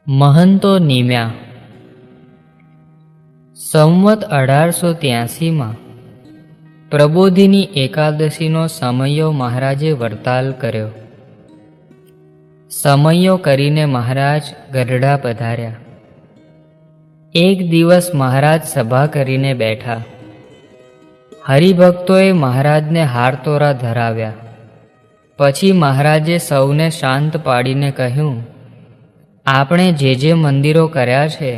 મહંતો નિમ્યા. સંવત 1883માં પ્રબોધિની એકાદશીનો સમયો મહારાજે વરતાલ કર્યો. સમયો કરીને મહારાજ ગઢડા પધાર્યા. એક દિવસ મહારાજ સભા કરીને બેઠા. હરિભક્તોએ મહારાજને હારતોરા ધરાવ્યા. પછી મહારાજે સૌને શાંત પાડીને કહ્યું, આપણે જે મંદિરો કર્યા છે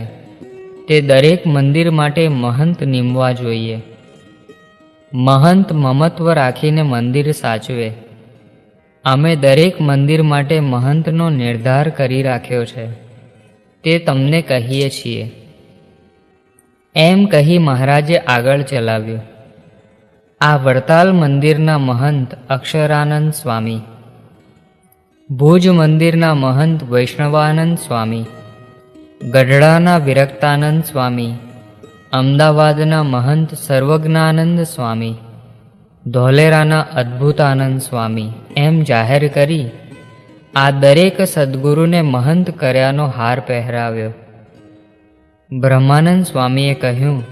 તે દરેક મંદિર માટે મહંત નીમવા જોઈએ. મહંત મમત્વ રાખીને મંદિર સાચવે. અમે દરેક મંદિર માટે મહંતનો નિર્ધાર કરી રાખ્યો છે, તે તમને કહીએ છીએ. એમ કહી મહારાજે આગળ ચલાવ્યું. આ વડતાલ મંદિરના મહંત અક્ષરાનંદ સ્વામી, ભુજ મંદિરના મહંત વૈષ્ણવાનંદ સ્વામી, ગઢડાના વિરક્તાનંદ સ્વામી, અમદાવાદના મહંત સર્વજ્ઞાનંદ સ્વામી, ધોલેરાના અદ્ભુતાનંદ સ્વામી એમ જાહેર કરી આ દરેક સદ્ગુરુને મહંત કર્યાનો હાર પહેરાવ્યો. બ્રહ્માનંદ સ્વામીએ કહ્યું,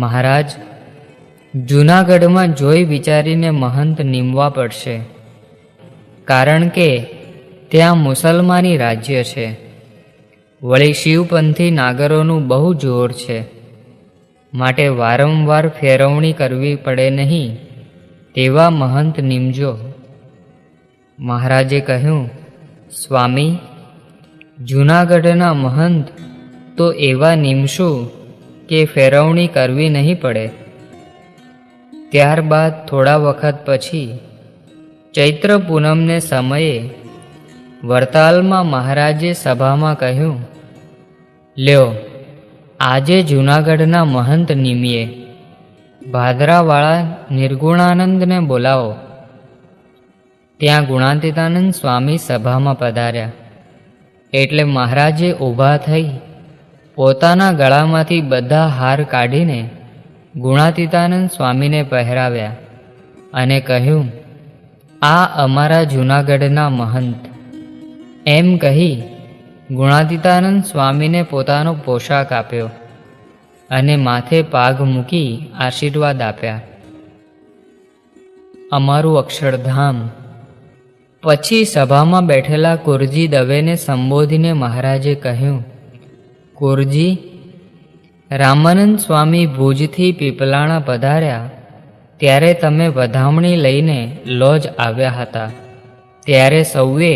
મહારાજ, જૂનાગઢમાં જોઈ વિચારીને મહંત નીમવા પડશે, કારણ કે ત્યાં મુસલમાની રાજ્ય છે. વળી શિવપંથી નાગરોનું બહુ જોર છે, માટે વારંવાર ફેરવણી કરવી પડે નહીં તેવા મહંત નીમજો. મહારાજે કહ્યું, સ્વામી, જૂનાગઢના મહંત તો એવા નીમશું કે ફેરવણી કરવી નહીં પડે. ત્યારબાદ થોડા વખત પછી ચૈત્ર પૂનમને સમયે વરતાલમાં મહારાજે સભામાં કહ્યું, લ્યો, આજે જૂનાગઢના મહંત નિમીએ. ભાદરાવાળા નિર્ગુણાનંદને બોલાવો. ત્યાં ગુણાતીતાનંદ સ્વામી સભામાં પધાર્યા. એટલે મહારાજે ઊભા થઈ પોતાના ગળામાંથી બધા હાર કાઢીને ગુણાતીતાનંદ સ્વામીને પહેરાવ્યા અને કહ્યું, આ અમારા જૂનાગઢના મહંત. એમ કહી ગુણાતીતાનંદ સ્વામીને પોતાનો પોશાક આપ્યો અને માથે પાઘ મૂકી આશીર્વાદ આપ્યા. અમારું અક્ષરધામ. પછી સભામાં બેઠેલા કુરજી દવેને સંબોધીને મહારાજે કહ્યું, કુરજી, રામાનંદ સ્વામી ભુજથી પીપલાણા પધાર્યા ત્યારે તમે વધામણી લઈને લોજ આવ્યા હતા. ત્યારે સૌએ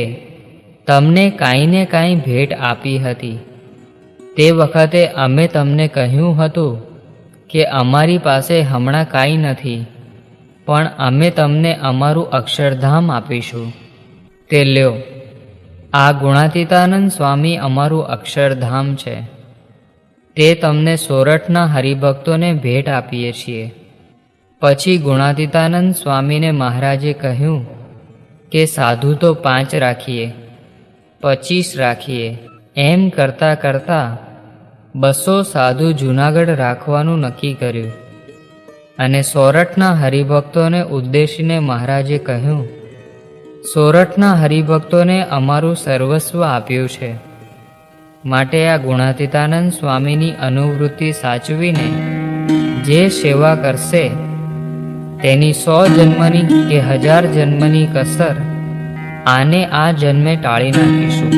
તમને કાંઈ ને કાંઈ ભેટ આપી હતી. તે વખતે અમે તમને કહ્યું હતું કે અમારી પાસે હમણાં કાંઈ નથી, પણ અમે તમને અમારું અક્ષરધામ આપીશું. તે લ્યો, આ ગુણાતીતાનંદ સ્વામી અમારું અક્ષરધામ છે. તે તમને સોરઠના હરિભક્તોને ભેટ આપીએ છીએ. પછી ગુણાતીતાનંદ સ્વામીને મહારાજે કહ્યું કે સાધુ તો 5 રાખીએ, 25 રાખીએ. એમ કરતાં કરતાં 200 સાધુ જૂનાગઢ રાખવાનું નક્કી કર્યું. અને સોરઠના હરિભક્તોને ઉદ્દેશીને મહારાજે કહ્યું, સોરઠના હરિભક્તોને અમારું સર્વસ્વ આપ્યું છે, માટે આ ગુણાતીતાનંદ સ્વામીની અનુવૃત્તિ સાચવીને જે સેવા કરશે તેની 100 જન્મની કે 1000 જન્મની કસર આને આ જન્મે ટાળી નાખીશું.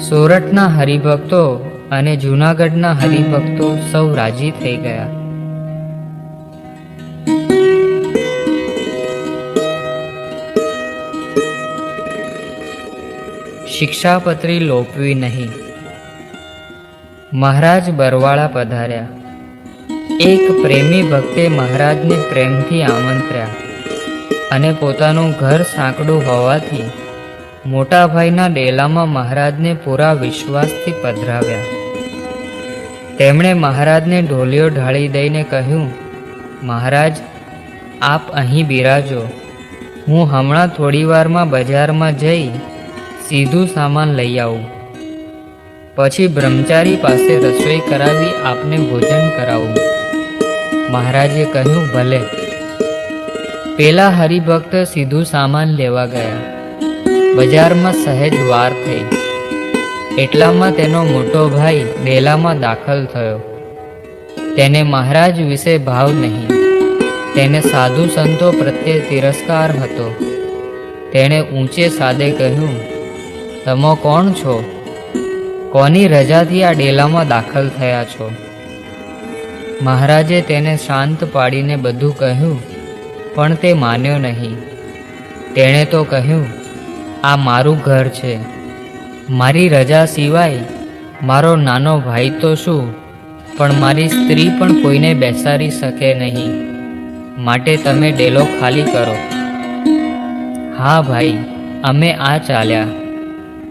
સોરઠના હરિભક્તો અને જૂનાગઢના હરિભક્તો સૌ રાજી થઈ ગયા. શિક્ષાપત્રી લોપવી નહીં. મહારાજ બરવાળા પધાર્યા. એક પ્રેમી ભક્તે મહારાજને પ્રેમથી આમંત્ર્યા અને પોતાનું ઘર સાંકડું હોવાથી મોટા ભાઈના ડેલામાં મહારાજને પૂરા વિશ્વાસથી પધરાવ્યા. તેમણે મહારાજને ઢોલિયો ઢાળી દઈને કહ્યું, મહારાજ, આપ અહીં બિરાજો. હું હમણાં થોડી વારમાં બજારમાં જઈ સીધું સામાન લઈ આવું. પછી બ્રહ્મચારી પાસે રસોઈ કરાવી આપને ભોજન કરાવું. મહારાજે કહ્યું, ભલે. પેલા હરિભક્ત સીધું સામાન લેવા ગયા. બજારમાં સહેજ વાર થઈ. એટલામાં તેનો મોટો ભાઈ ડેલામાં દાખલ થયો. તેને મહારાજ વિશે ભાવ નહીં. તેને સાધુ સંતો પ્રત્યે તિરસ્કાર હતો. તેણે ઊંચે સાદે કહ્યું, તમે કોણ છો? કોની રજાથી આ ડેલામાં દાખલ થયા છો? મહારાજે તેને શાંત પાડીને બધું કહ્યું, પણ તે માન્યો નહીં. તેણે તો કહ્યું, આ મારું ઘર છે. મારી રજા સિવાય મારો નાનો ભાઈ તો શું, પણ મારી સ્ત્રી પણ કોઈને બેસાડી શકે નહીં. માટે તમે ડેલો ખાલી કરો. હા ભાઈ, અમે આ ચાલ્યા,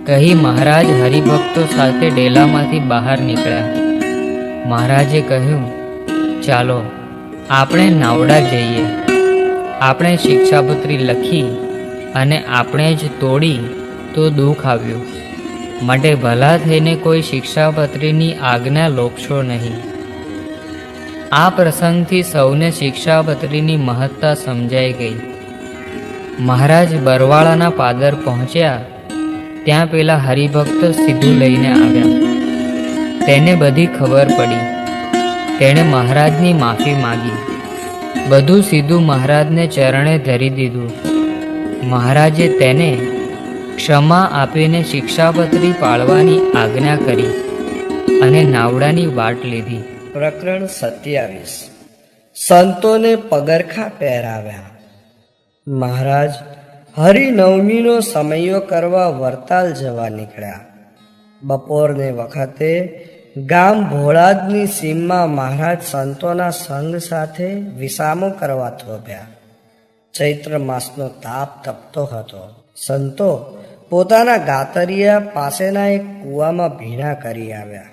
કહી મહારાજ હરિભક્તો સાથે ડેલામાંથી બહાર નીકળ્યા. મહારાજે કહ્યું, ચાલો આપણે નાવડા જઈએ. આપણે શિક્ષાપત્રી લખી અને આપણે જ તોડી તો દુઃખ આવ્યું. માટે ભલા થઈને કોઈ શિક્ષાપત્રીની આજ્ઞા લોપશો નહીં. આ પ્રસંગથી સૌને શિક્ષાપત્રીની મહત્તા સમજાઈ ગઈ. મહારાજ બરવાળાના પાદર પહોંચ્યા. ત્યાં પેલા હરિભક્ત સીધું લઈને આવ્યા. તેને બધી ખબર પડી. તેણે મહારાજની માફી માગી. બધું સીધું મહારાજને ચરણે ધરી દીધું. મહારાજે તેને ક્ષમા આપીને શિક્ષાપત્રી પાળવાની આજ્ઞા કરી અને નાવડાની વાટ લીધી. પ્રકરણ 27. સંતોને પગરખા પહેરાવ્યા. મહારાજ હરિનવમીનો સમયો કરવા વરતાલ જવા નીકળ્યા. બપોરને વખતે ગામ ભોળાદની સીમમાં મહારાજ સંતોના સંઘ સાથે વિસામો કરવા થોભ્યા. ચૈત્ર માસનો તાપ તપતો હતો. સંતો પોતાના ગાતરિયા પાસેના એક કૂવામાં ભીણા કરી આવ્યા.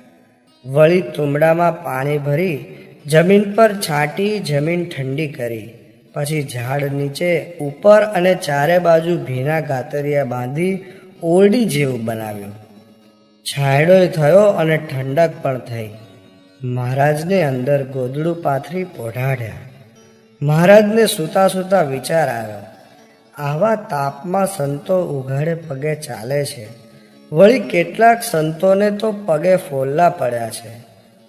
વળી તુંબડામાં પાણી ભરી જમીન પર છાંટી જમીન ઠંડી કરી. પછી ઝાડ નીચે ઉપર અને ચારે બાજુ ભીના ગાતરિયા બાંધી ઓરડી જેવું બનાવ્યું. છાંયડોય થયો અને ઠંડક પણ થઈ. મહારાજને અંદર ગોદડું પાથરી પોઢાડ્યા. મહારાજને સૂતા સૂતા વિચાર આવ્યો, આવા તાપમાં સંતો ઉઘાડે પગે ચાલે છે. વળી કેટલાક સંતોને તો પગે ફોલ્લા પડ્યા છે.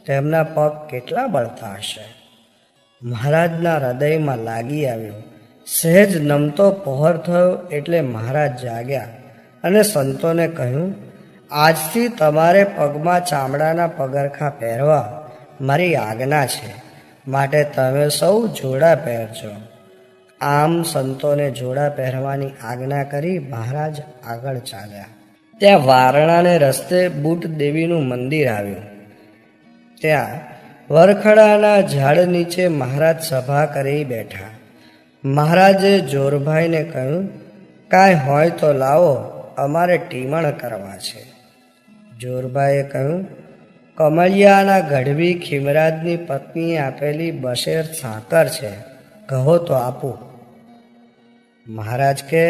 તેમના પગ કેટલા બળતા હશે. મહારાજના હૃદયમાં લાગી આવ્યું. સહેજ નમતો પહોર થયો એટલે મહારાજ જાગ્યા અને સંતોને કહ્યું, આજથી તમારે પગમાં ચામડાના પગરખા પહેરવા મારી આજ્ઞા છે. માટે તમે સૌ જોડા પહેરજો. આમ સંતોને જોડા પહેરવાની આજ્ઞા કરી મહારાજ આગળ ચાલ્યા. ત્યાં વારણાને રસ્તે બુટ દેવીનું મંદિર આવ્યું. ત્યાં વરખડાના ઝાડ નીચે મહારાજ સભા કરી બેઠા. મહારાજે જોરભાઈને કહ્યું, કાંઈ હોય તો લાવો, અમારે ટીમણ કરવા છે. જોરભાઈએ કહ્યું, કમળિયાના ગઢવી ખીમરાજની પત્નીએ આપેલી બશેર સાકર છે, કહો તો આપું. મહારાજ કે,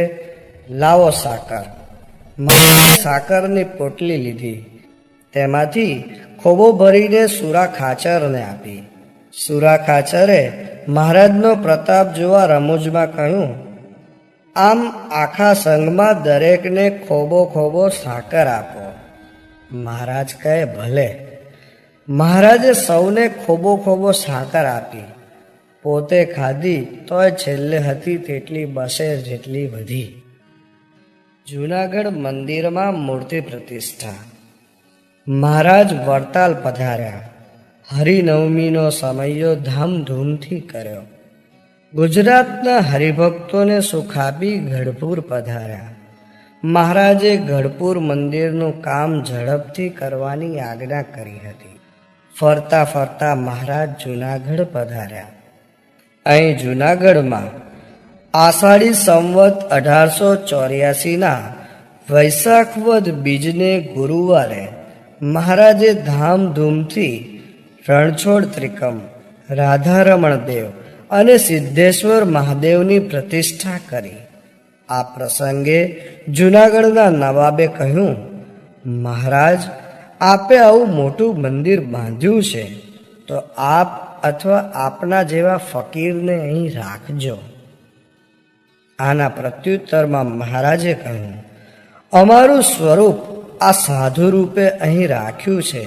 લાવો સાકર. મહારાજે સાકરની પોટલી લીધી. તેમાંથી ખોબો ભરીને સુરા ખાચરને આપી. સુરા ખાચરે મહારાજનો પ્રતાપ જોવા રમૂજમાં કહ્યું, આમ આખા સંઘમાં દરેકને ખોબો ખોબો સાકર આપો. મહારાજ કહે, ભલે. મહારાજે સૌને ખોબો ખોબો સાકર આપી. પોતે ખાધી તોય છેલ્લે હતી તેટલી બશેર જેટલી વધી. જૂનાગઢ મંદિરમાં મૂર્તિ પ્રતિષ્ઠા. મહારાજ વડતાલ પધાર્યા. હરિનવમીનો સમયો ધામધૂમથી કર્યો. ગુજરાતના હરિભક્તોને સુખ આપી ગઢપુર પધાર્યા. મહારાજે ગઢપુર મંદિરનું કામ ઝડપથી કરવાની આજ્ઞા કરી હતી. ફરતા ફરતા મહારાજ જૂનાગઢ પધાર્યા. અહીં જૂનાગઢમાં આષાઢી સંવત 1884ના વૈશાખ વદ બીજને ગુરુવારે મહારાજે ધામધૂમથી રણછોડ ત્રિકમ, રાધારમણ દેવ અને સિદ્ધેશ્વર મહાદેવની પ્રતિષ્ઠા કરી. આ પ્રસંગે જૂનાગઢના નવાબે કહ્યું, મહારાજ, આપે આવું મોટું મંદિર બાંધ્યું છે તો આપ અથવા આપના જેવા ફકીરને અહીં રાખજો. આના પ્રત્યુત્તરમાં મહારાજે કહ્યું, અમારું સ્વરૂપ આ સાધુ રૂપે અહીં રાખ્યું છે.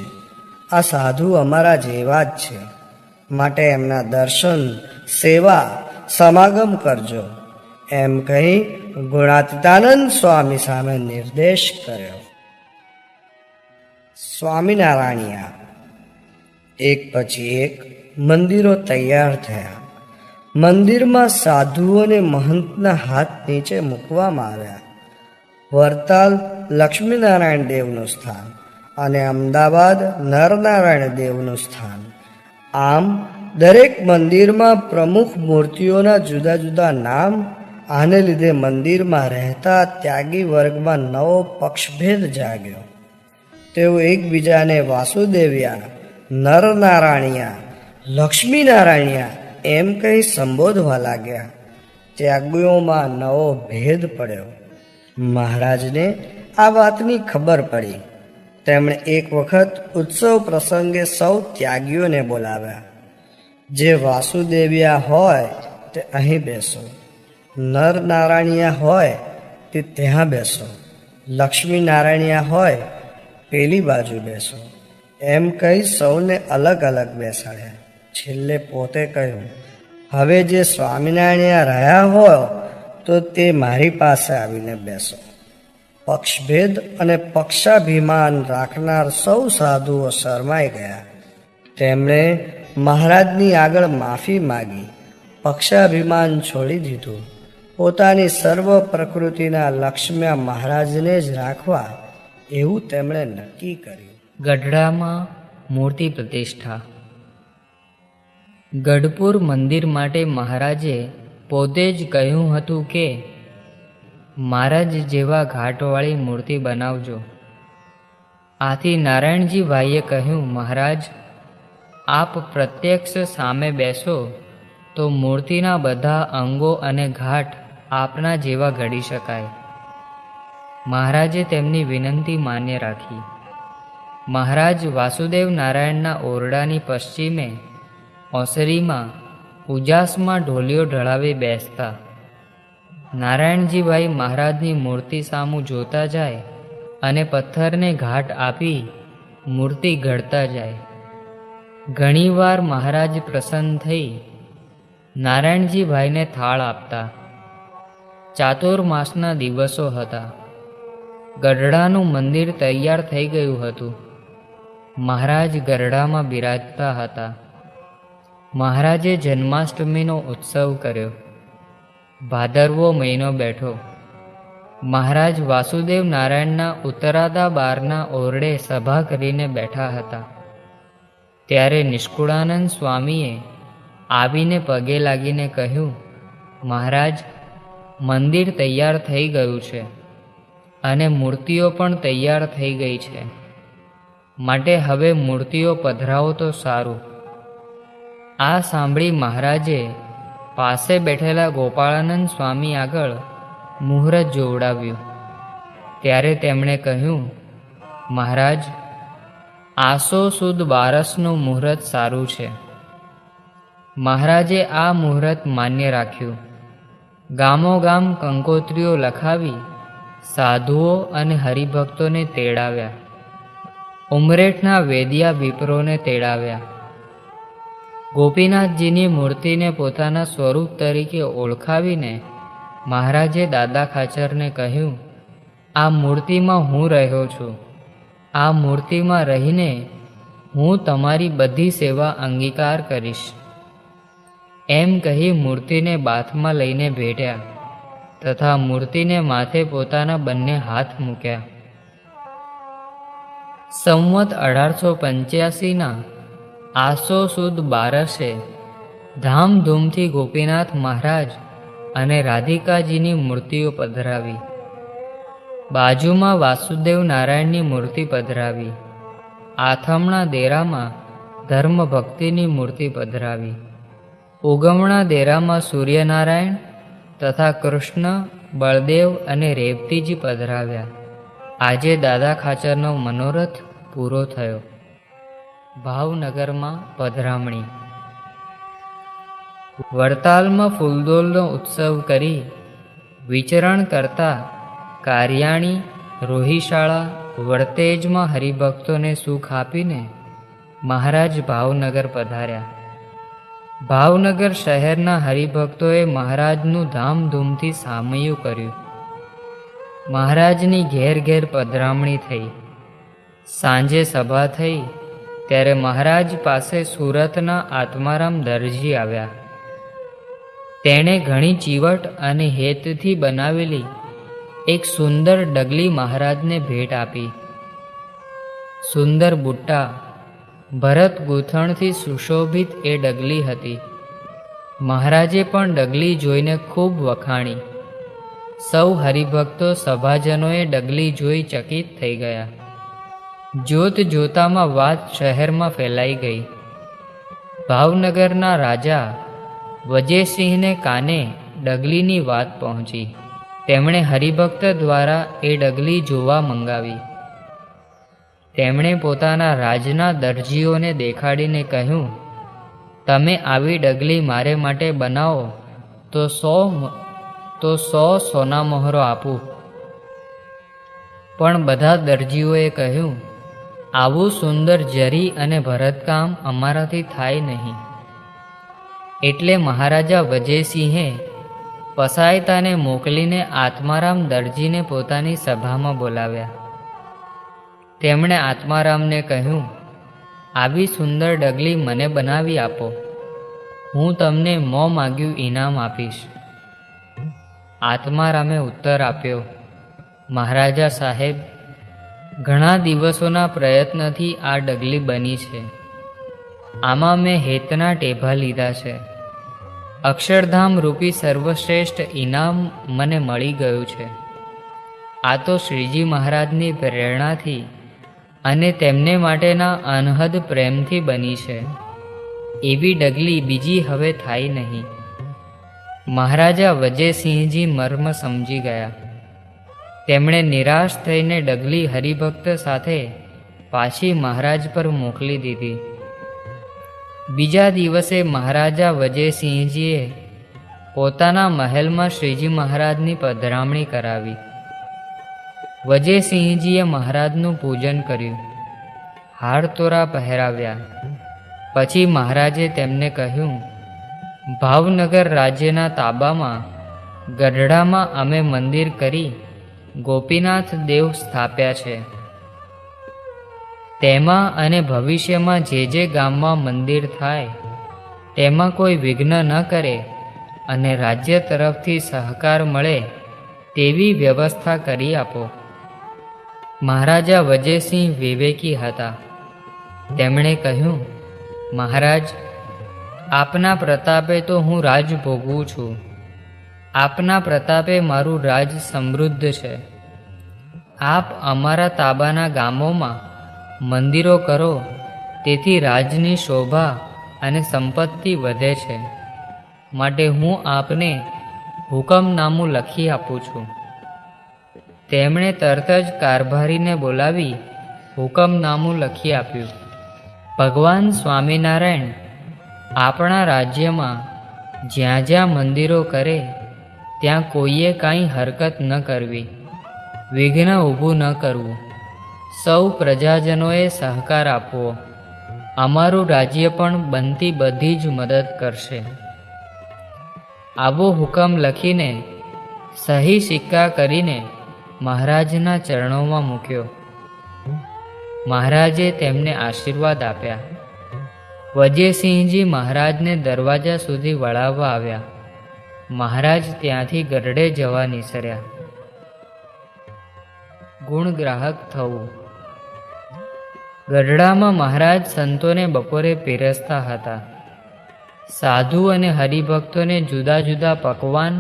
આ સાધુ અમારા જેવા જ છે, માટે એમના દર્શન, સેવા, સમાગમ કરજો, એમ કહી ગુણાતીતાનંદ સ્વામી સામે નિર્દેશ કર્યો. સ્વામિનારાયણિયા. એક પછી એક મંદિરો તૈયાર થયા. મંદિરમાં સાધુઓને મહંતના હાથ નીચે મૂકવામાં આવ્યા. વરતાલ લક્ષ્મીનારાયણ દેવનું સ્થાન અને અમદાવાદ નરનારાયણ દેવનું સ્થાન. આમ દરેક મંદિરમાં પ્રમુખ મૂર્તિઓના જુદા જુદા નામ. આને લીધે મંદિરમાં રહેતા ત્યાગી વર્ગમાં નવો પક્ષભેદ જાગ્યો. તેઓ એકબીજાને વાસુદેવિયા, નરનારાયણિયા, લક્ષ્મીનારાયણિયા એમ કહી સંબોધવા લાગ્યા. ત્યાગીઓમાં નવો ભેદ પડ્યો. મહારાજને આ વાતની ખબર પડી. તેમણે એક વખત ઉત્સવ પ્રસંગે સૌ ત્યાગીઓને બોલાવ્યા. જે વાસુદેવિયા હોય તે અહીં બેસો, નરનારાયણિયા હોય તે ત્યાં બેસો, લક્ષ્મીનારાયણિયા હોય પેલી બાજુ બેસો, એમ કહી સૌને અલગ અલગ બેસાડ્યા. છેલ્લે પોતે કહ્યું, હવે જે સ્વામિનારાયણ રહ્યા હોય તો તે મારી પાસે આવીને બેસો. પક્ષભેદ અને પક્ષાભિમાન રાખનાર સૌ સાધુઓ શરમાઈ ગયા. તેમણે મહારાજની આગળ માફી માગી, પક્ષાભિમાન છોડી દીધું. પોતાની સર્વ પ્રકૃતિના લક્ષ્મ્ય મહારાજને જ રાખવા એવું તેમણે નક્કી કર્યું. ગઢડામાં મૂર્તિ પ્રતિષ્ઠા. ગઢપુર મંદિર માટે મહારાજે પોતે જ કહ્યું હતું કે મહારાજ જેવા ઘાટવાળી મૂર્તિ બનાવજો. આથી નારાયણજી ભાઈએ કહ્યું, મહારાજ આપ પ્રત્યક્ષ સામે બેસો તો મૂર્તિના બધા અંગો અને ઘાટ આપના જેવા ઘડી શકાય. મહારાજે તેમની વિનંતી માન્ય રાખી. મહારાજ વાસુદેવ નારાયણના ઓરડાની પશ્ચિમે ઓસરીમાં ઉજાસમાં ઢોલિયો ઢળાવી બેસતા. નારાયણજીભાઈ મહારાજની મૂર્તિ સામું જોતા જાય અને પથ્થરને ઘાટ આપી મૂર્તિ ઘડતા જાય. ઘણીવાર મહારાજ પ્રસન્ન થઈ નારાયણજીભાઈને થાળ આપતા. ચાતુર્માસના દિવસો હતા. ગઢડાનું મંદિર તૈયાર થઈ ગયું હતું. મહારાજ ગઢડામાં બિરાજતા હતા. મહારાજે જન્માષ્ટમીનો ઉત્સવ કર્યો. ભાદરવો મહિનો બેઠો. મહારાજ વાસુદેવ નારાયણના ઉત્તરાદા બારના ઓરડે સભા કરીને બેઠા હતા. ત્યારે નિષ્કુળાનંદ સ્વામીએ આવીને પગે લાગીને કહ્યું, મહારાજ મંદિર તૈયાર થઈ ગયું છે અને મૂર્તિઓ પણ તૈયાર થઈ ગઈ છે, માટે હવે મૂર્તિઓ પધરાવો તો સારું. આ સાંભળી મહારાજે પાસે બેઠેલા ગોપાળાનંદ સ્વામી આગળ મુહૂર્ત જોવડાવ્યું. ત્યારે તેમણે કહ્યું, મહારાજ આસો સુદ બારસનું મુહૂર્ત સારું છે. મહારાજે આ મુહૂર્ત માન્ય રાખ્યું. ગામોગામ કંકોત્રીઓ લખાવી સાધુઓ અને હરિભક્તોને તેડાવ્યા. ઉમરેઠના વેદિયા વિપ્રોને તેડાવ્યા. ગોપીનાથજીની મૂર્તિને પોતાના સ્વરૂપ તરીકે ઓળખાવીને મહારાજે દાદા ખાચરને કહ્યું, આ મૂર્તિમાં હું રહ્યો છું. આ મૂર્તિમાં રહીને હું તમારી બધી સેવા અંગીકાર કરીશ. એમ કહી મૂર્તિને બાથમાં લઈને ભેટ્યા તથા મૂર્તિને માથે પોતાના બંને હાથ મૂક્યા. સંવત 1885ના આસો સુદ બારસે ધામધૂમથી ગોપીનાથ મહારાજ અને રાધિકાજીની મૂર્તિઓ પધરાવી. બાજુમાં વાસુદેવ નારાયણની મૂર્તિ પધરાવી. આથમણા દેરામાં ધર્મ ભક્તિની મૂર્તિ પધરાવી. ઉગમણા દેરામાં સૂર્યનારાયણ તથા કૃષ્ણ, બળદેવ અને રેવતીજી પધરાવ્યા. આજે દાદા ખાચરનો મનોરથ પૂરો થયો. ભાવનગરમાં પધરામણી. વડતાલમાં ફૂલદોલનો ઉત્સવ કરી વિચરણ કરતા કારિયાણી, રોહિશાળા, વળતેજમાં હરિભક્તોને સુખ આપીને મહારાજ ભાવનગર પધાર્યા. ભાવનગર શહેરના હરિભક્તોએ મહારાજનું ધામધૂમથી સામૈયું કર્યું. મહારાજની ઘેર ઘેર પધરામણી થઈ. સાંજે સભા થઈ ત્યારે મહારાજ પાસે સુરતના આત્મારામ દરજી આવ્યા. તેણે ઘણી ચીવટ અને હેતથી બનાવેલી એક સુંદર ડગલી મહારાજને ભેટ આપી. સુંદર બુટ્ટા ભરત ગૂંથણથી સુશોભિત એ ડગલી હતી. મહારાજે પણ ડગલી જોઈને ખૂબ વખાણી. સૌ હરિભક્તો સભાજનોએ ડગલી જોઈ ચકિત થઈ ગયા. જોત જોતામાં વાત શહેરમાં ફેલાઈ ગઈ. ભાવનગરના રાજા વજયસિંહને કાને ડગલીની વાત પહોંચી. તેમણે હરિભક્ત દ્વારા એ ડગલી જોવા મંગાવી. તેમણે પોતાના રાજના દરજીઓને દેખાડીને કહ્યું, તમે આવી ડગલી મારે માટે બનાવો તો 100 સોના મહોરો આપું. પણ બધા દરજીઓએ કહ્યું, આવું સુંદર જરી અને ભરતકામ અમારાથી થાય નહીં. એટલે મહારાજા વજયસિંહે પસાયતાને મોકલીને આત્મારામ દરજીને પોતાની સભામાં બોલાવ્યા. તેમણે આત્મારામને કહ્યું, આવી સુંદર ડગલી મને બનાવી આપો. હું તમને મોં માગ્યું ઇનામ આપીશ. આત્મારામે ઉત્તર આપ્યો, મહારાજા સાહેબ, ઘણા દિવસોના પ્રયત્નથી આ ડગલી બની છે. આમાં મેં હેતના ટેભા લીધા છે. અક્ષરધામ રૂપી સર્વશ્રેષ્ઠ ઇનામ મને મળી ગયું છે. આ તો શ્રીજી મહારાજની પ્રેરણાથી અને તેમને માટેના અનહદ પ્રેમથી બની છે. એવી ડગલી બીજી હવે થાય નહીં. મહારાજા વજયસિંહજી મર્મ સમજી ગયા. તેમણે નિરાશ થઈને ડગલી હરિભક્ત સાથે પાછી મહારાજ પર મોકલી દીધી. બીજા દિવસે મહારાજા વજયસિંહજીએ પોતાના મહેલમાં શ્રીજી મહારાજની પધરામણી કરાવી. વજયસિંહજીએ મહારાજનું પૂજન કર્યું, હારતોરા પહેરાવ્યા. પછી મહારાજે તેમને કહ્યું, ભાવનગર રાજ્યના તાબામાં ગઢડામાં અમે મંદિર કરી ગોપીનાથ દેવ સ્થાપ્યા છે. તેમાં અને ભવિષ્યમાં જે ગામમાં મંદિર થાય તેમાં કોઈ વિઘ્ન ન કરે અને રાજ્ય તરફથી સહકાર મળે તેવી વ્યવસ્થા કરી આપો. મહારાજા વજયસિંહ વિવેકી હતા. તેમણે કહ્યું, મહારાજ, આપના પ્રતાપે તો હું રાજ ભોગવું છું. આપના પ્રતાપે મારું રાજ સમૃદ્ધ છે. આપ અમારા તાબાના ગામોમાં મંદિરો કરો, તેથી રાજની શોભા અને સંપત્તિ વધે છે. માટે હું આપને હુકમનામું લખી આપું છું. તેમણે તરત જ કારભારીને બોલાવી હુકમનામું લખી આપ્યું. ભગવાન સ્વામિનારાયણ આપણા રાજ્યમાં જ્યાં જ્યાં મંદિરો કરે ત્યાં કોઈએ કાંઈ હરકત ન કરવી, વિઘ્ન ઊભું ન કરવું. સૌ પ્રજાજનોએ સહકાર આપવો. અમારું રાજ્ય પણ બનતી બધી જ મદદ કરશે. આવો હુકમ લખીને સહી સિક્કા કરીને મહારાજના ચરણોમાં મૂક્યો. મહારાજે તેમને આશીર્વાદ આપ્યા. વજયસિંહજી મહારાજને દરવાજા સુધી વળાવવા આવ્યા. મહારાજ ત્યાંથી ગઢડે જવા નીસર્યા. ગુણગ્રાહક થવું. ગઢડામાં મહારાજ સંતોને બપોરે પીરસતા હતા. સાધુ અને હરિભક્તોને જુદા જુદા પકવાન,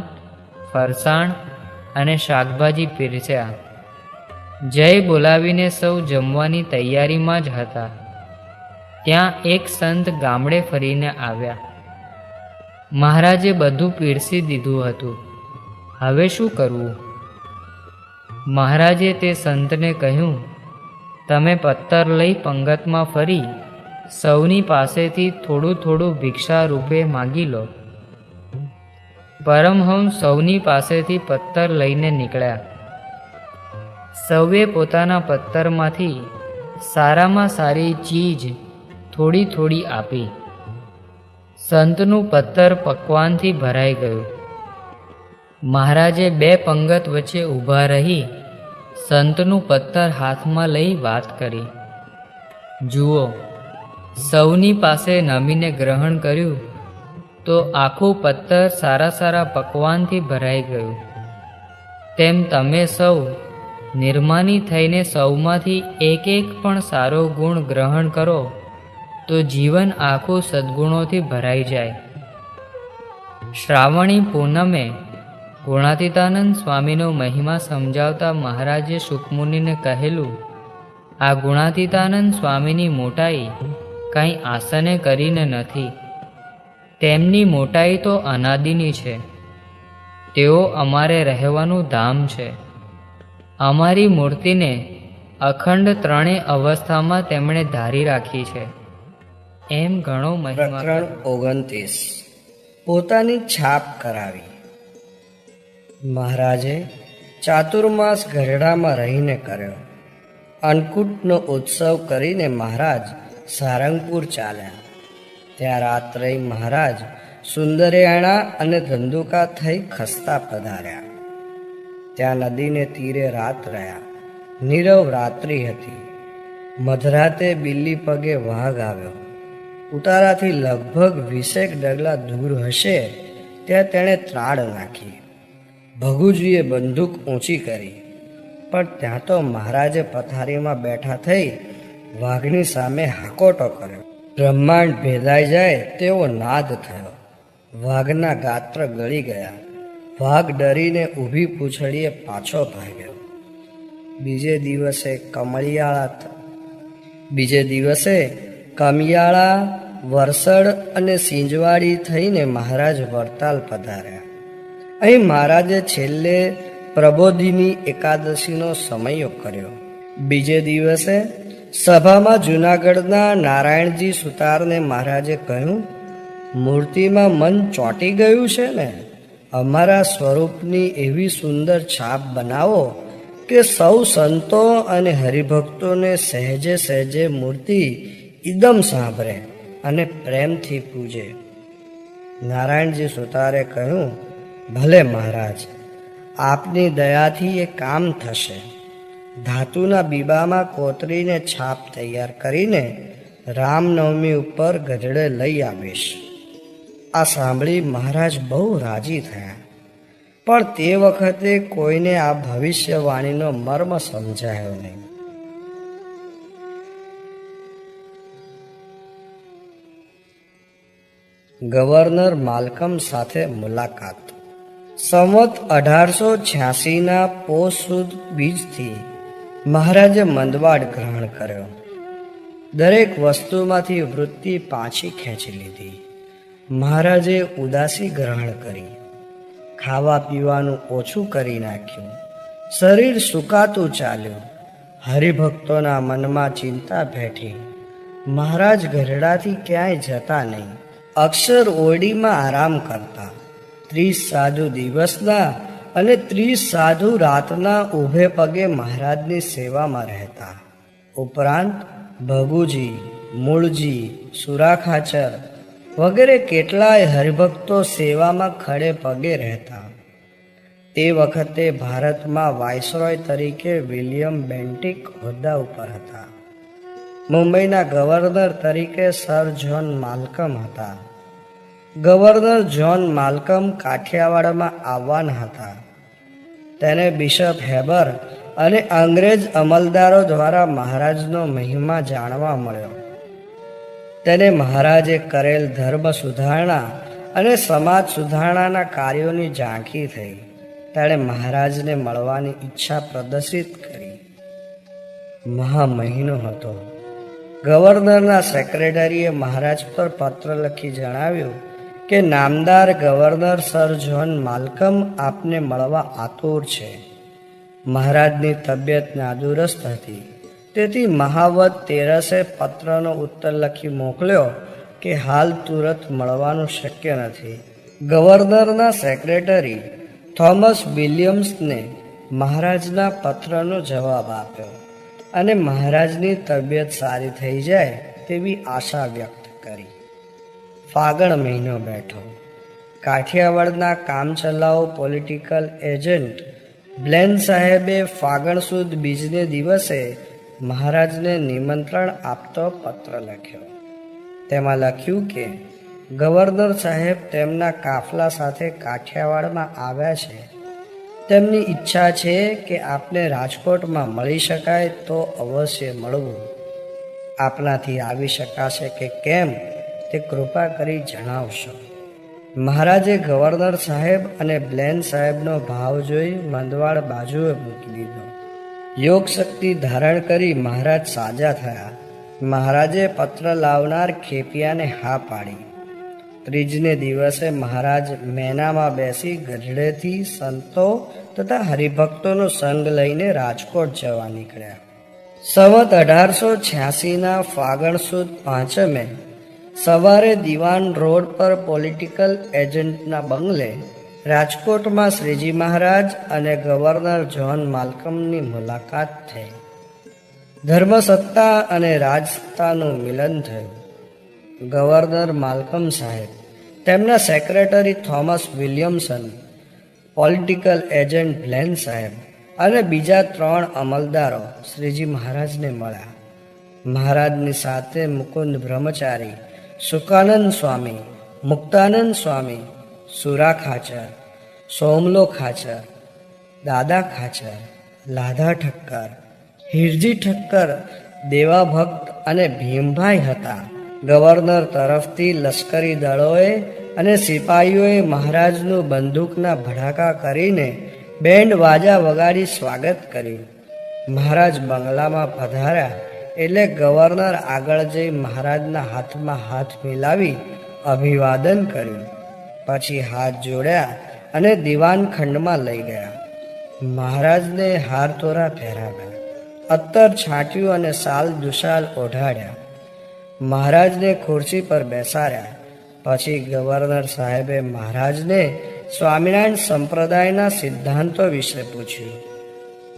ફરસાણ અને શાકભાજી પીરસ્યા. જય બોલાવીને સૌ જમવાની તૈયારીમાં જ હતા. ત્યાં એક સંત ગામડે ફરીને આવ્યા. મહારાજે બધું પીરસી દીધું હતું. હવે શું કરવું? મહારાજે તે સંતને કહ્યું, તમે પત્તર લઈ પંગતમાં ફરી સૌની પાસેથી થોડું થોડું ભિક્ષા રૂપે માગી લો. પરમહંસ સૌની પાસેથી પત્તર લઈને નીકળ્યા. સૌએ પોતાના પત્તરમાંથી સારામાં સારી ચીજ થોડી થોડી આપી. સંતનું પત્તર પકવાનથી ભરાઈ ગયું. મહારાજે બે પંગત વચ્ચે ઊભા રહી સંતનું પત્તર હાથમાં લઈ વાત કરી. જુઓ, સૌની પાસે નમીને ગ્રહણ કર્યું તો આખું પત્તર સારા સારા પકવાનથી ભરાઈ ગયું. તેમ તમે સૌ નિર્માની થઈને સૌમાંથી એક એક પણ સારો ગુણ ગ્રહણ કરો તો જીવન આખું સદ્ગુણોથી ભરાઈ જાય. શ્રાવણી પૂનમે ગુણાતીતાનંદ સ્વામીનો મહિમા સમજાવતા મહારાજે શુકમુનિને કહેલું, આ ગુણાતીતાનંદ સ્વામીની મોટાઈ કાંઈ આસને કરીને નથી. તેમની મોટાઈ તો અનાદિની છે. તેઓ અમારે રહેવાનું ધામ છે. અમારી મૂર્તિને અખંડ ત્રણેય અવસ્થામાં તેમણે ધારી રાખી છે. એમ ઘણો મહિમા. પ્રકરણ 29. પોતાની છાપ કરાવી. મહારાજે ચાતુર્માસ ગઢડામાં રહીને કર્યો. અન્નકૂટનો ઉત્સવ કરીને મહારાજ સારંગપુર ચાલ્યા. ત્યાં રાત રહી મહારાજ સુંદરિયાણા અને ધંધુકા થઈ ખસ્તા પધાર્યા. ત્યાં નદીને તીરે રાત રહ્યા. નીરવ રાત્રિ હતી. મધરાતે બિલ્લી પગે વાઘ આવ્યો. ઉતારાથી લગભગ 20 ડગલા દૂર હશે ત્યાં તેણે ત્રાડ નાખી. ભગુજીએ બંદૂક ઊંચી કરી, પણ ત્યાં તો મહારાજે પથારીમાં બેઠા થઈ વાઘની સામે હાકોટો કર્યો. બ્રહ્માંડ ભેદાઈ જાય તેવો નાદ થયો. વાઘના ગાત્ર ગળી ગયા. વાઘ ડરીને ઊભી પૂંછડીએ પાછો ભાગ્યો. બીજે દિવસે કમિયાળા, વરસડ અને સિંજવાડી થઈને મહારાજ વરતાલ પધાર્યા. અહીં મહારાજે છેલ્લે પ્રબોધિની એકાદશીનો સમયો કર્યો. બીજે દિવસે સભામાં જૂનાગઢના નારાયણજી સુતારને મહારાજે કહ્યું, મૂર્તિમાં મન ચોંટી ગયું છે ને? અમારા સ્વરૂપની એવી સુંદર છાપ બનાવો કે સૌ સંતો અને હરિભક્તોને સહેજે સહેજે મૂર્તિ ઇદમ સાંભળે અને પ્રેમથી પૂજે. નારાયણજી સુતારે કહ્યું, ભલે મહારાજ, આપની દયાથી એ કામ થશે. ધાતુના બીબામાં કોતરીને છાપ તૈયાર કરીને રામનવમી ઉપર ગઢડે લઈ આવીશ. આ સાંભળી મહારાજ બહુ રાજી થયા. પણ તે વખતે કોઈને આ ભવિષ્યવાણીનો મર્મ સમજાયો નહીં. ગવર્નર માલ્કમ સાથે મુલાકાત. સંવત 1886ના પોષ સુદ બીજથી મહારાજે મંદવાડ ગ્રહણ કર્યો. દરેક વસ્તુમાંથી વૃત્તિ પાછી ખેંચી લીધી. મહારાજે ઉદાસી ગ્રહણ કરી. ખાવા પીવાનું ઓછું કરી નાખ્યું. શરીર સુકાતું ચાલ્યું. હરિભક્તોના મનમાં ચિંતા બેઠી. મહારાજ ગઢડાથી ક્યાંય જતા નહીં. અક્ષર ઓરડીમાં આરામ કરતા. 30 સાધુ દિવસના અને 30 સાધુ રાતના ઊભે પગે મહારાજની સેવામાં રહેતા. ઉપરાંત ભગુજી, મૂળજી, સુરાખાચર વગેરે કેટલાય હરિભક્તો સેવામાં ખડે પગે રહેતા. તે વખતે ભારતમાં વાઇસરોય તરીકે વિલિયમ બેન્ટિક હોદ્દા ઉપર હતા. મુંબઈના ગવર્નર તરીકે સર જ્હોન માલ્કમ હતા. ગવર્નર જ્હોન માલ્કમ કાઠિયાવાડમાં આવવાના હતા. તેને બિશપ હેબર અને અંગ્રેજ અમલદારો દ્વારા મહારાજનો મહિમા જાણવા મળ્યો. તેને મહારાજે કરેલ ધર્મ સુધારણા અને સમાજ સુધારણાના કાર્યોની ઝાંખી થઈ. તેણે મહારાજને મળવાની ઈચ્છા પ્રદર્શિત કરી. મહા મહિનો હતો. ગવર્નરના સેક્રેટરીએ મહારાજ પર પત્ર લખી જણાવ્યું કે નામદાર ગવર્નર સર જ્હોન માલ્કમ આપને મળવા આતુર છે. મહારાજની તબિયત નાદુરસ્ત હતી. તેથી મહાવત 13 પત્રનો ઉત્તર લખી મોકલ્યો કે હાલ તુરત મળવાનું શક્ય નથી. ગવર્નરના સેક્રેટરી થોમસ વિલિયમ્સને મહારાજના પત્રનો જવાબ આપ્યો અને મહારાજની તબિયત સારી થઈ જાય તેવી આશા વ્યક્ત કરી. ફાગણ મહિનો બેઠો. કાઠિયાવાડના કામચલાઉ પોલિટિકલ એજન્ટ બ્લેન સાહેબે ફાગણ સુદ બીજને દિવસે મહારાજને નિમંત્રણ આપતો પત્ર લખ્યો. તેમાં લખ્યું કે ગવર્નર સાહેબ તેમના કાફલા સાથે કાઠિયાવાડમાં આવ્યા છે. તેમની ઈચ્છા છે કે આપને રાજકોટમાં મળી શકાય તો અવશ્ય મળવું. આપનાથી આવી શકાશે કે કેમ તે કૃપા કરી જણાવશો. મહારાજે ગવર્નર સાહેબ અને બ્લેન સાહેબનો ભાવ જોઈ મંદવાડ બાજુએ મૂકી દીધો. યોગ શક્તિ ધારણ કરી મહારાજ સાજા થયા. મહારાજે પત્ર લાવનાર ખેપિયાને હા પાડી. ત્રીજને દિવસે મહારાજ મેનામાં બેસી ગઢડેથી સંતો તથા હરિભક્તોનો સંગ લઈને રાજકોટ જવા નીકળ્યા. સંવત 1886ના ફાગણ સુદ 5મે સવારે દિવાન રોડ પર પોલિટિકલ એજન્ટના બંગલે રાજકોટમાં શ્રીજી મહારાજ અને ગવર્નર જ્હોન માલ્કમની મુલાકાત થઈ. ધર્મસત્તા અને રાજસત્તાનું મિલન થયું. ગવર્નર માલ્કમ સાહેબ, તેમના secretary Thomas Williamson, political agent Blane સાહેબ અને બીજા 3 અમલદારો શ્રીજી મહારાજને મળ્યા. મહારાજની સાથે મુકુંદ બ્રહ્મચારી, સુકાનંદ સ્વામી, મુક્તાનંદ સ્વામી, સુરા ખાચર, સોમલો ખાચર, દાદા ખાચર, લાધા ઠક્કર, હિરજી ઠક્કર, દેવા ભક્ત અને ભીમભાઈ હતા. ગવર્નર તરફથી લશ્કરી દળોએ અને સિપાહીઓએ મહારાજનું બંદૂકના ભડાકા કરીને બેન્ડ વાજા વગાડી સ્વાગત કર્યું. મહારાજ બંગલામાં પધાર્યા એટલે ગવર્નર આગળ જઈ મહારાજના હાથમાં હાથ મિલાવી અભિવાદન કર્યું. પછી હાથ જોડ્યા અને દિવાન ખંડમાં લઈ ગયા. મહારાજને હારતોરા પહેરાવ્યા, અત્તર છાંટ્યું અને સાલ દુશાલ ઓઢાડ્યા. મહારાજને ખુરશી પર બેસાડ્યા. પછી ગવર્નર સાહેબે મહારાજને સ્વામિનારાયણ સંપ્રદાયના સિદ્ધાંતો વિશે પૂછ્યું.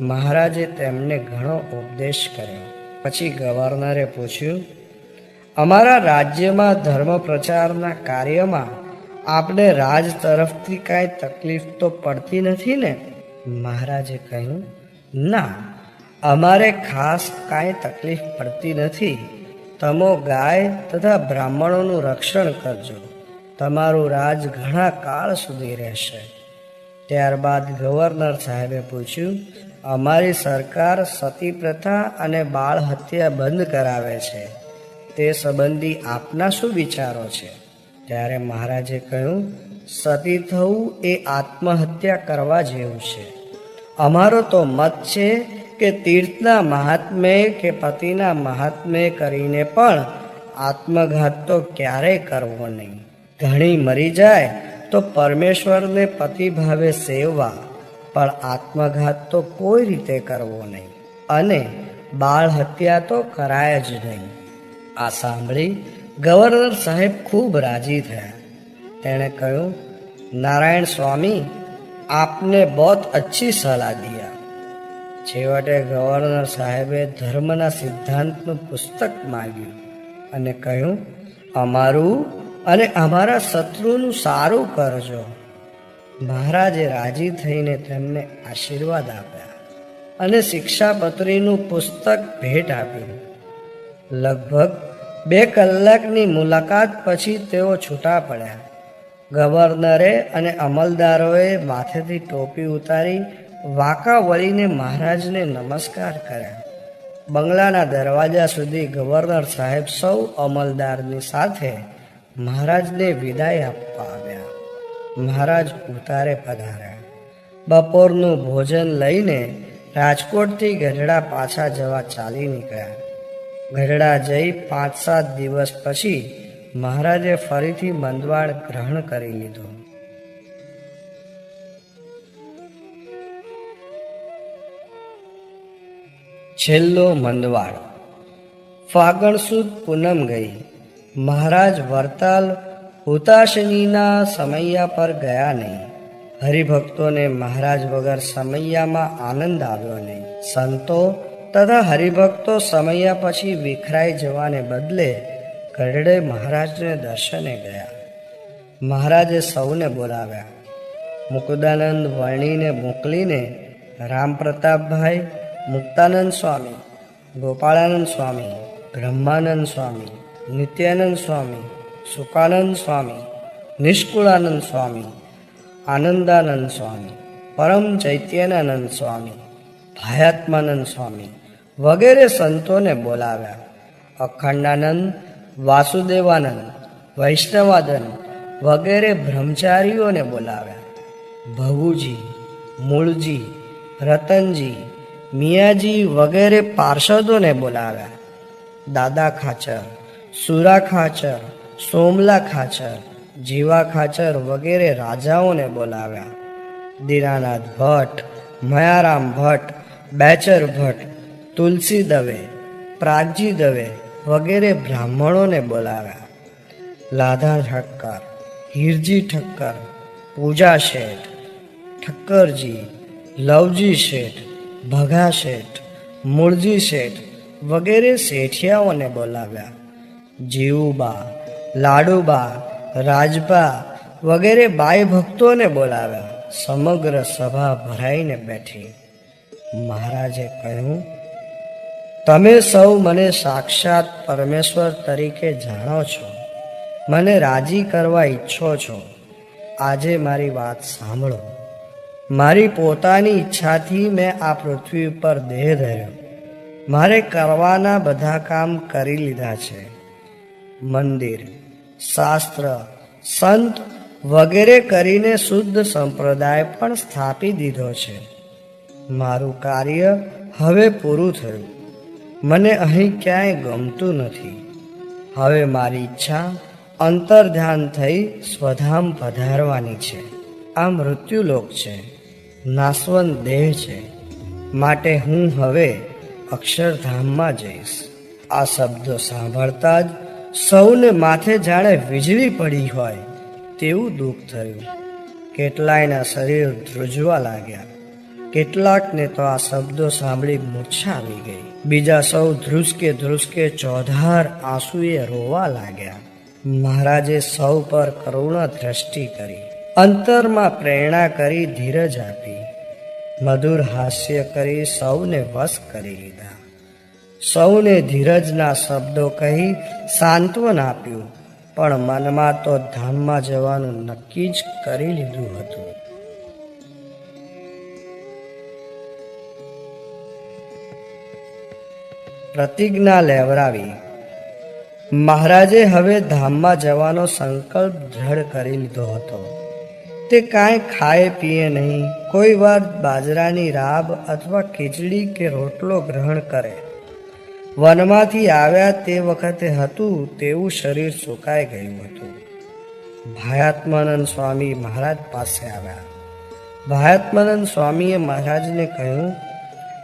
મહારાજે તેમને ઘણો ઉપદેશ કર્યો. પછી ગવર્નરે પૂછ્યું, અમારા રાજ્યમાં ધર્મ પ્રચારના કાર્યમાં આપને રાજ તરફથી કાંઈ તકલીફ તો પડતી નથી ને? મહારાજે કહ્યું, ના, અમારે ખાસ કાંઈ તકલીફ પડતી નથી. તમો ગાય તથા બ્રાહ્મણોનું રક્ષણ કરજો. તમારું રાજ ઘણા કાળ સુધી રહેશે. ત્યારબાદ ગવર્નર સાહેબે પૂછ્યું, અમારી સરકાર સતી પ્રથા અને બાળ હત્યા બંધ કરાવે છે, તે સંબંધી આપના શું વિચારો છે? ત્યારે મહારાજે કહ્યું, સતી થવું એ આત્મહત્યા કરવા જેવું છે. અમારો તો મત છે કે તીર્થના મહાત્મ્ય કે પતિના મહાત્મ્ય કરીને પણ આત્મઘાત તો ક્યારેય કરવો નહીં. ઘણી મરી જાય તો પરમેશ્વરને પતિભાવે સેવવા, પણ આત્મઘાત તો કોઈ રીતે કરવો નહીં અને બાળ હત્યા તો કરાય જ નહીં. આ સાંભળી ગવર્નર સાહેબ ખૂબ રાજી થયા. તેણે કહ્યું, નારાયણ સ્વામી, આપને બહુત અચ્છી સલાહ દિયા. છેવટે ગવર્નર સાહેબે ધર્મના સિદ્ધાંતનું પુસ્તક માંગ્યું અને કહ્યું, અમારું અને અમારા શત્રુનું સારું કરજો. મહારાજે રાજી થઈને તેમને આશીર્વાદ આપ્યા અને શિક્ષાપત્રીનું પુસ્તક ભેટ આપ્યું. લગભગ 2 કલાકની મુલાકાત પછી તેઓ છૂટા પડ્યા. ગવર્નરે અને અમલદારોએ માથેથી ટોપી ઉતારી વાંકા વળીને મહારાજને નમસ્કાર કર્યા. બંગલાના દરવાજા સુધી ગવર્નર સાહેબ સૌ અમલદારની સાથે મહારાજને વિદાય આપવા આવ્યા. મહારાજ ઉતારે પધાર્યા. બપોરનું ભોજન લઈને રાજકોટથી ગઢડા પાછા જવા ચાલી નીકળ્યા. ગઢડા જઈ 5-7 દિવસ પછી મહારાજે ફરીથી મંદવાડ ગ્રહણ કરી લીધું. છેલ્લો મંદવાડ. ફાગણ સુદ પૂનમ ગઈ. મહારાજ વરતાલ હુતાશનીના સમૈયા પર ગયા નહીં. હરિભક્તોને મહારાજ વગર સમૈયામાં આનંદ આવ્યો નહીં. સંતો તથા હરિભક્તો સમૈયા પછી વિખરાઈ જવાને બદલે ગઢડે મહારાજને દર્શને ગયા. મહારાજે સૌને બોલાવ્યા. મુકુદાનંદ વર્ણીને મોકલીને રામપ્રતાપભાઈ, મુક્તાનંદ સ્વામી, ગોપાળાનંદ સ્વામી, બ્રહ્માનંદ સ્વામી, નિત્યાનંદ સ્વામી, સુકાનંદ સ્વામી, નિષ્કુળાનંદ સ્વામી, આનંદાનંદ સ્વામી, પરમ ચૈત્યાનંદ સ્વામી, ભાયાત્માનંદ સ્વામી વગેરે સંતોને બોલાવ્યા. અખંડાનંદ, વાસુદેવાનંદ, વૈષ્ણવાનંદ વગેરે બ્રહ્મચારીઓને બોલાવ્યા. ભવુજી, મૂળજી, રતનજી, મિયાજી વગેરે પાર્ષદોને બોલાવ્યા. દાદા ખાચર, સુરા ખાચર, સોમલા ખાચર, જીવા ખાચર વગેરે રાજાઓને બોલાવ્યા. દીનાનાથ ભટ્ટ, મયારામ ભટ્ટ, બેચર ભટ્ટ, તુલસી દવે, પ્રાગજી દવે વગેરે બ્રાહ્મણોને બોલાવ્યા. લાધા ઠક્કર, હીરજી ઠક્કર, પૂજા શેઠ, ઠક્કરજી, લવજી શેઠ, ભગા શેઠ, મૂળજી શેઠ વગેરે શેઠિયાઓને બોલાવ્યા. જીવુબા, લાડુબા, રાજબા વગેરે બાઈ ભક્તોને બોલાવ્યા. સમગ્ર સભા ભરાઈને બેઠી. મહારાજે કહ્યું, તમે સૌ મને સાક્ષાત પરમેશ્વર તરીકે જાણો છો, મને રાજી કરવા ઈચ્છો છો. આજે મારી વાત સાંભળો. મારી પોતાની ઈચ્છાથી મેં આ પૃથ્વી ઉપર દેહ ધર્યો. મારે કરવાના બધા કામ કરી લીધા છે. મંદિર, શાસ્ત્ર, સંત વગેરે કરીને શુદ્ધ સંપ્રદાય પણ સ્થાપી દીધો છે. મારું કાર્ય હવે પૂરું થયું. મને અહીં ક્યાંય ગમતું નથી. હવે મારી ઈચ્છા અંતર્ધ્યાન થઈ સ્વધામ પધારવાની છે. આ મૃત્યુલોક છે, નાશવંત દેહ છે, માટે હું હવે અક્ષરધામમાં જઈશ. આ શબ્દો સાંભળતા જ સૌને માથે જાણે વીજળી પડી હોય તેવું દુઃખ થયું. કેટલાયના શરીર ધ્રુજવા લાગ્યા. કેટલાકને તો આ શબ્દો સાંભળી મૂર્છા આવી ગઈ. બીજા સૌ ધ્રુસકે ધ્રુસકે ચોધાર આંસુએ રોવા લાગ્યા. મહારાજે સૌ પર કરુણા દ્રષ્ટિ કરી, અંતરમાં પ્રેરણા કરી ધીરજ આપી, મધુર હાસ્ય કરી સૌને વશ કરી લીધા. સૌને ધીરજના શબ્દો કહી સાંત્વન આપ્યું, પણ મનમાં તો ધામમાં જવાનું નક્કી જ કરી લીધું હતું. પ્રતિજ્ઞા લેવરાવી. મહારાજે હવે ધામમાં જવાનો સંકલ્પ દ્રઢ કરી લીધો હતો. તે કાંઈ ખાય પીએ નહીં. કોઈ વાર બાજરાની રાબ અથવા ખીચડી કે રોટલો ગ્રહણ કરે. વનમાંથી આવ્યા તે વખતે હતું તેવું શરીર સુકાઈ ગયું હતું. ભાયાત્માનંદ સ્વામી મહારાજ પાસે આવ્યા. ભાયાત્માનંદ સ્વામીએ મહારાજને કહ્યું,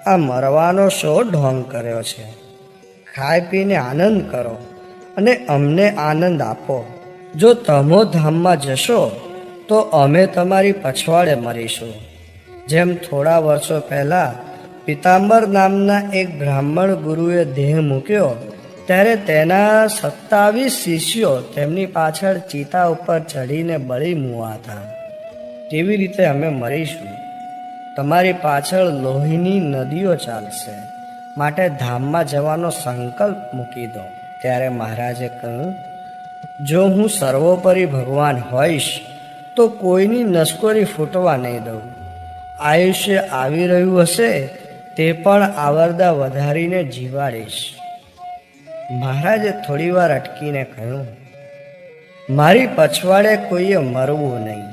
આ મરવાનો શો ઢોંગ કર્યો છે? ખાઈ પીને આનંદ કરો અને અમને આનંદ આપો. જો તમો ધામમાં જશો તો અમે તમારી પછવાડે મરીશું. જેમ થોડા વર્ષો પહેલા પિતાંબર નામના એક બ્રાહ્મણ ગુરુએ દેહ મૂક્યો ત્યારે તેના 27 શિષ્યો તેમની પાછળ ચિતા ઉપર ચડીને બળી મુવાતા. તેવી રીતે અમે મરીશું. તમારી પાછળ લોહીની નદીઓ ચાલશે, માટે ધામમાં જવાનો સંકલ્પ મૂકી દો. ત્યારે મહારાજે કહ્યું, જો હું સર્વોપરી ભગવાન હોઈશ તો કોઈની નસકોરી ફૂટવા નહીં દઉં. આયુષ્ય આવી રહ્યું હશે તે પણ આવરદા વધારીને જીવાડીશ. મહારાજે થોડી વાર અટકીને કહ્યું, મારી પછવાડે કોઈએ મરવું નહીં.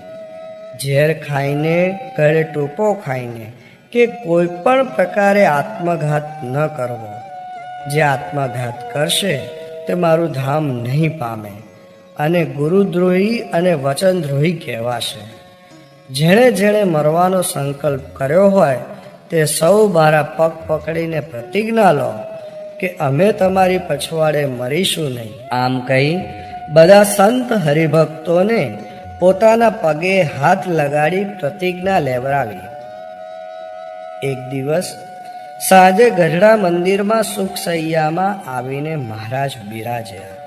ઝેર ખાઈને, ગળે ટૂંપો ખાઈને કે કોઈ પણ પ્રકારે આત્મઘાત ન કરવો. જે આત્મઘાત કરશે તે મારું ધામ નહીં પામે અને ગુરુદ્રોહી અને વચનદ્રોહી કહેવાશે. જેણે જેણે મરવાનો સંકલ્પ કર્યો હોય તે સૌ મારા પગ પકડીને પ્રતિજ્ઞા લો કે અમે તમારી પછવાડે મરીશું નહીં. આમ કહી બધા સંત હરિભક્તોને પોતાના પગે હાથ લગાડી પ્રતિજ્ઞા લેવડાવી. એક દિવસ સાંજે ગઢડા મંદિરમાં સુખસૈયામાં આવીને મહારાજ બિરાજ્યા.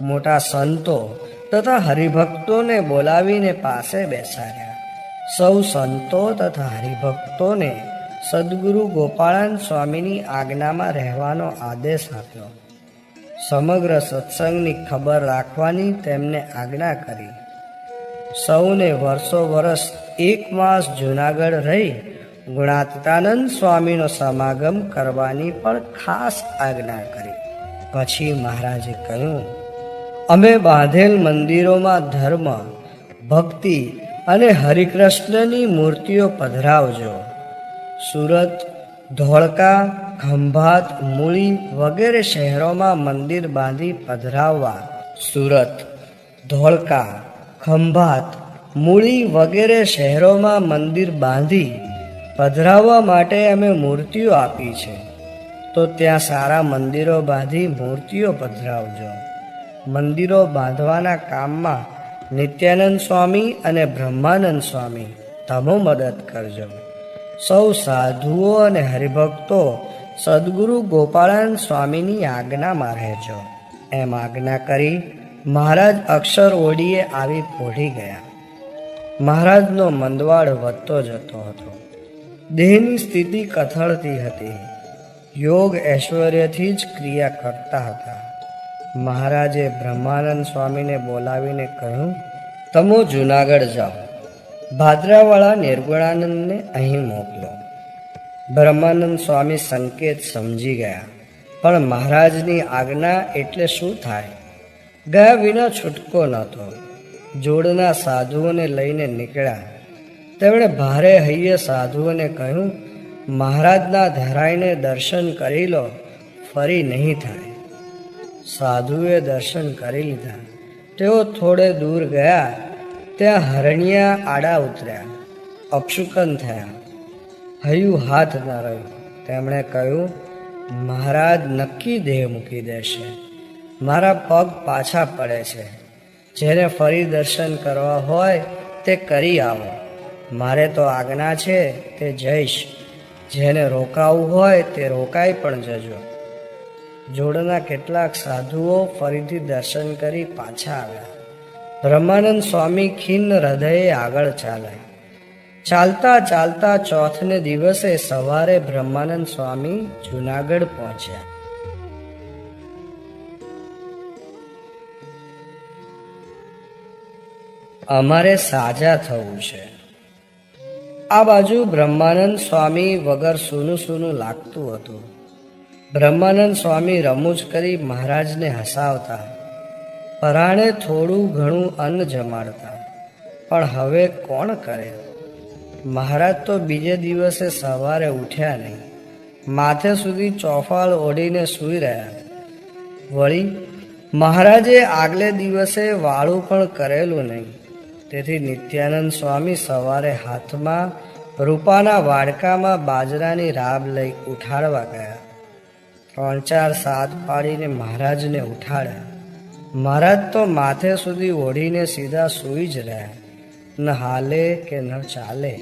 મોટા સંતો તથા હરિભક્તોને બોલાવીને પાસે બેસાડ્યા. સૌ સંતો તથા હરિભક્તોને સદગુરુ ગોપાળાનંદ સ્વામીની આજ્ઞામાં રહેવાનો આદેશ આપ્યો. સમગ્ર સત્સંગની ખબર રાખવાની તેમને આજ્ઞા કરી. સૌને વર્ષો વર્ષ 1 માસ જૂનાગઢ રહી ગુણાતીતાનંદ સ્વામીનો સમાગમ કરવાની પણ ખાસ આજ્ઞા કરી. પછી મહારાજે કહ્યું, અમે બાંધેલ મંદિરોમાં ધર્મ, ભક્તિ અને હરિકૃષ્ણની મૂર્તિઓ પધરાવજો. સુરત, ધોળકા, ખંભાત, મૂળી વગેરે શહેરોમાં મંદિર બાંધી પધરાવવા. સુરત, ધોળકા, ખંભાત, મૂળી વગેરે શહેરોમાં મંદિર બાંધી પધરાવવા માટે અમે મૂર્તિઓ આપી છે. તો ત્યાં સારા મંદિરો બાંધી મૂર્તિઓ પધરાવજો. મંદિરો બાંધવાના કામમાં નિત્યાનંદ સ્વામી અને બ્રહ્માનંદ સ્વામી તમે મદદ કરજો. સૌ સાધુઓ અને હરિભક્તો સદગુરુ ગોપાળાનંદ સ્વામીની આજ્ઞામાં રહેજો. એમ આજ્ઞા કરી મહારાજ અક્ષર ઓડીએ આવી પહોંચી ગયા. મહારાજનો મંદવાડ વધતો જતો હતો. દેહની સ્થિતિ કથળતી હતી. યોગ ઐશ્વર્યથી જ ક્રિયા કરતા હતા. મહારાજે બ્રહ્માનંદ સ્વામીને બોલાવીને કહ્યું, તમે જૂનાગઢ જાઓ. ભાદરાવાળા નિર્ગુણાનંદને અહીં મોકલો. બ્રહ્માનંદ સ્વામી સંકેત સમજી ગયા, પણ મહારાજની આજ્ઞા એટલે શું થાય? ગયા વિના છૂટકો નહોતો. જોડના સાધુઓને લઈને નીકળ્યા. તેમણે ભારે હૈયે સાધુઓને કહ્યું, મહારાજના ધરાઈને દર્શન કરી લો, ફરી નહીં થાય. સાધુએ દર્શન કરી લીધા. તેઓ થોડે દૂર ગયા. ત્યાં હરણિયા આડા ઉતર્યા, અપશુકન થયા. હૈયું હાથ ન રહ્યું. તેમણે કહ્યું, મહારાજ નક્કી દેહ મૂકી દેશે. મારા પગ પાછા પડે છે. જેને ફરી દર્શન કરવા હોય તે કરી આવો. મારે તો આજ્ઞા છે તે જઈશ. જેને રોકાવું હોય તે રોકાઈ પણ જજો. જોડના કેટલાક સાધુઓ ફરીથી દર્શન કરી પાછા આવ્યા. બ્રહ્માનંદ સ્વામી ખિન્ન હૃદયે આગળ ચાલ્યા. ચાલતા ચાલતા ચોથને દિવસે સવારે બ્રહ્માનંદ સ્વામી જૂનાગઢ પહોંચ્યા. અમારે સાજા થવું છે. આ બાજુ બ્રહ્માનંદ સ્વામી વગર સૂનું સૂનું લાગતું હતું. બ્રહ્માનંદ સ્વામી રમૂજ કરી મહારાજને હસાવતા. પરાણે થોડું ઘણું અન્ન જમાડતા. પણ હવે કોણ કરે? મહારાજ તો બીજે દિવસે સવારે ઉઠ્યા નહીં. માથે સુધી ચોફાળ ઓઢીને સૂઈ રહ્યા. વળી મહારાજે આગલે દિવસે વાળું પણ કરેલું નહીં. તેથી નિત્યાનંદ સ્વામી સવારે હાથમાં રૂપાના વાડકામાં બાજરાની રાબ લઈ ઉઠાડવા ગયા. 3-4 સાત પાડીને મહારાજને ઉઠાડ્યા. મહારાજ તો માથે સુધી ઓઢીને સીધા સૂઈ જ રહ્યા. ન હાલે કે ન ચાલે.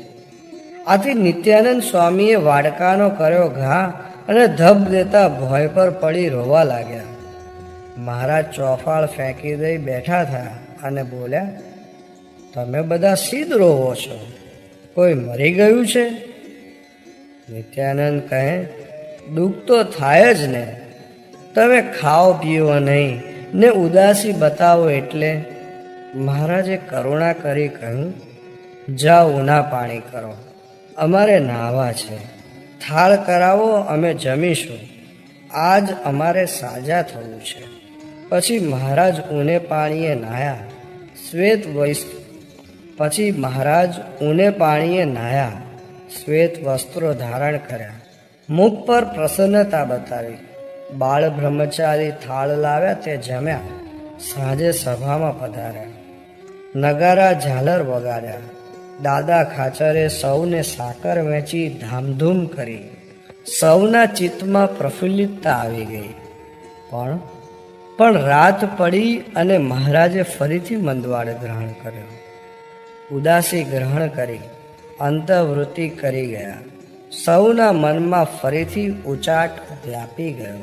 આથી નિત્યાનંદ સ્વામીએ વાડકાનો કર્યો ઘા અને ધબ દેતા ભોંય પર પડી રોવા લાગ્યા. મહારાજ ચોફાળ ફેંકી દઈ બેઠા થયા અને બોલ્યા, તમે બધા સીધ રોવો છો? કોઈ મરી ગયું છે? નિત્યાનંદ કહે, દુઃખ તો થાય જ ને. તમે ખાઓ પીવો નહીં ને ઉદાસી બતાવો એટલે. મહારાજે કરુણા કરી કહ્યું, જાઓ ઉના પાણી કરો, અમારે નાહવા છે. થાળ કરાવો, અમે જમીશું. આજ અમારે સાજા થવું છે. પછી મહારાજ ઊને પાણીએ નાહ્યા. શ્વેત વસ્ત્રો ધારણ કર્યા. મુખ પર પ્રસન્નતા બતાવી. બાળ બ્રહ્મચારી થાળ લાવ્યા તે જમ્યા. સાંજે સભામાં પધાર્યા. નગારા ઝાલર વગાડ્યા. દાદા ખાચરે સૌને સાકર વેચી ધામધૂમ કરી. સૌના ચિત્તમાં પ્રફુલ્લિતતા આવી ગઈ. પણ પણ રાત પડી અને મહારાજે ફરીથી મંદવાડ ગ્રહણ કર્યો. ઉદાસી ગ્રહણ કરી અંતર્વૃત્તિ કરી ગયા. સૌના મનમાં ફરીથી ઉચાટ વ્યાપી ગયો.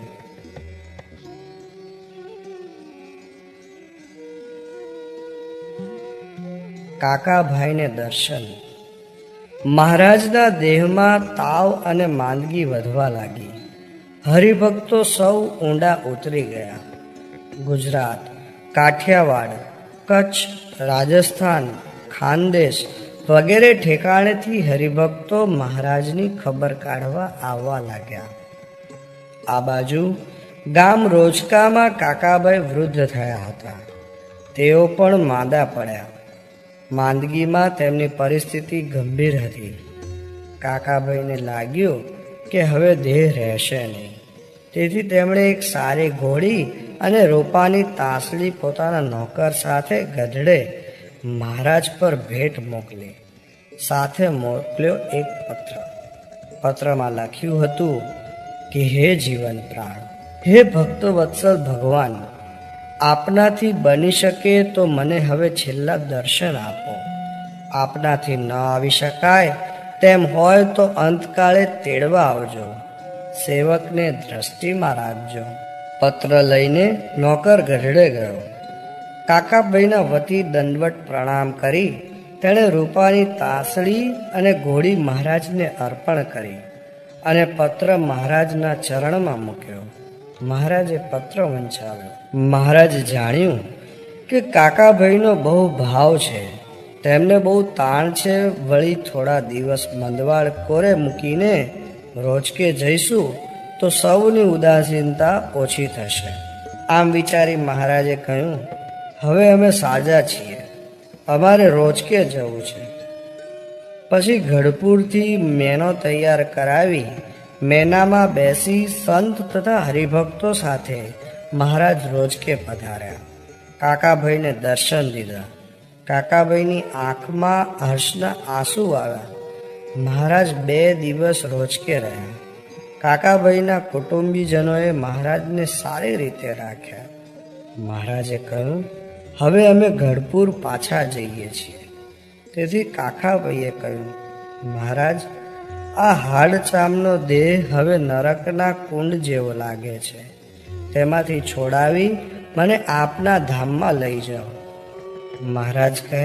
કાકાભાઈને દર્શન. મહારાજના દેહમાં તાવ અને માંદગી વધવા લાગી. હરિભક્તો સૌ ઊંડા ઉતરી ગયા. ગુજરાત, કાઠિયાવાડ, કચ્છ, રાજસ્થાન, ખાનદેશ વગેરે ઠેકાણેથી હરિભક્તો મહારાજની ખબર કાઢવા આવવા લાગ્યા. આ બાજુ ગામ રોજકામાં કાકાભાઈ વૃદ્ધ થયા હતા. તેઓ પણ માંદા પડ્યા. માંદગીમાં તેમની પરિસ્થિતિ ગંભીર હતી. કાકાભાઈને લાગ્યું કે હવે દેહ રહેશે નહીં. તેથી તેમણે એક સારી ઘોડી અને રૂપાની તાસલી પોતાના નોકર સાથે ગઢડે મહારાજ પર ભેટ મોકલી. સાથે મોકલ્યો એક પત્ર. પત્રમાં લખ્યું હતું કે હે જીવન પ્રાણ, હે ભક્ત વત્સલ ભગવાન, આપનાથી બની શકે તો મને હવે છેલ્લા દર્શન આપો. આપનાથી ન આવી શકાય તેમ હોય તો અંતકાળે તેડવા આવજો. સેવકને દ્રષ્ટિમાં રાખજો. પત્ર લઈને નોકર ગઢડે ગયો. કાકાભાઈના વતી દંડવત પ્રણામ કરી તેણે રૂપાની તાસળી અને ઘોડી મહારાજને અર્પણ કરી અને પત્ર મહારાજના ચરણમાં મૂક્યો. મહારાજે પત્ર વંચાવ્યો. મહારાજે જાણ્યું કે કાકાભાઈનો બહુ ભાવ છે, તેમને બહુ તાણ છે. વળી થોડા દિવસ મંદવાડ કોરે મૂકીને રોજકે જઈશું તો સૌની ઉદાસીનતા ઓછી થશે. આમ વિચારી મહારાજે કહ્યું, હવે અમે સાજા છીએ, અમારે રોજકે જવું છે. પછી ગઢપુરથી મેનો તૈયાર કરાવી મેનામાં બેસી સંત તથા હરિભક્તો સાથે મહારાજ રોજકે પધાર્યા. કાકાભાઈને દર્શન દીધા. કાકાભાઈની આંખમાં હર્ષના આંસુ આવ્યા. મહારાજ 2 દિવસ રોજકે રહ્યા. કાકાભાઈના કુટુંબીજનોએ મહારાજને સારી રીતે રાખ્યા. મહારાજે કહ્યું, હવે અમે ગઢપુર પાછા જઈએ છીએ. તેથી કાકાભાઈએ કહ્યું, મહારાજ, આ હાડચામનો દેહ હવે નરકના કુંડ જેવો લાગે છે. તેમાંથી છોડાવી મને આપના ધામમાં લઈ જાઓ. મહારાજ કહે,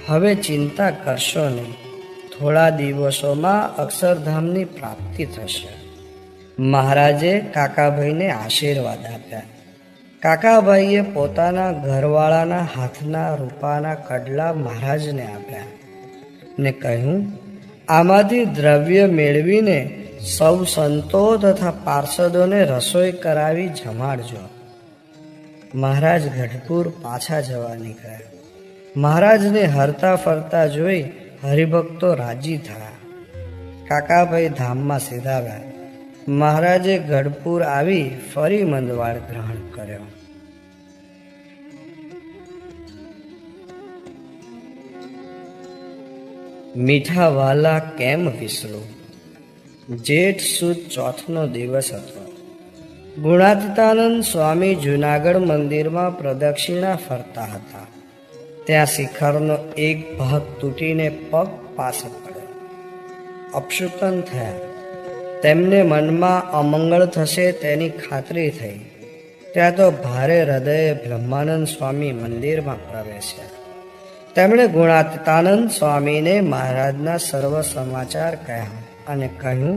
હવે ચિંતા કરશો નહીં. થોડા દિવસોમાં અક્ષરધામની પ્રાપ્તિ થશે. મહારાજે કાકાભાઈને આશીર્વાદ આપ્યા. કાકાભાઈએ પોતાના ઘરવાળાના હાથના રૂપાના કડલા મહારાજને આપ્યા ને કહ્યું, આમાંથી દ્રવ્ય મેળવીને સૌ સંતો તથા પાર્ષદોને રસોઈ કરાવી જમાડજો. મહારાજ ગઢપુર પાછા જવા નીકળ્યા. મહારાજને હરતા ફરતા જોઈ હરિભક્તો રાજી થયા. કાકાભાઈ ધામમાં સીધાવ્યા. મહારાજે ગઢપુર આવી ફરી મંદવાડ ગ્રહણ કર્યો. મીઠા વાલા કેમ વિસરું. જેઠ સુદ ચોથનો દિવસ હતો. ગુણાતીતાનંદ સ્વામી જૂનાગઢ મંદિરમાં પ્રદક્ષિણા ફરતા હતા. ત્યાં શિખરનો એક ભાગ તૂટીને પગ પાસે પડ્યો. અપશુકન થયા. તેમને મનમાં અમંગળ થશે તેની ખાતરી થઈ. ત્યાં તો ભારે હૃદયે બ્રહ્માનંદ સ્વામી મંદિરમાં પ્રવેશ્યા. તેમણે ગુણાતીતાનંદ સ્વામીને મહારાજના સર્વ સમાચાર કહ્યા અને કહ્યું,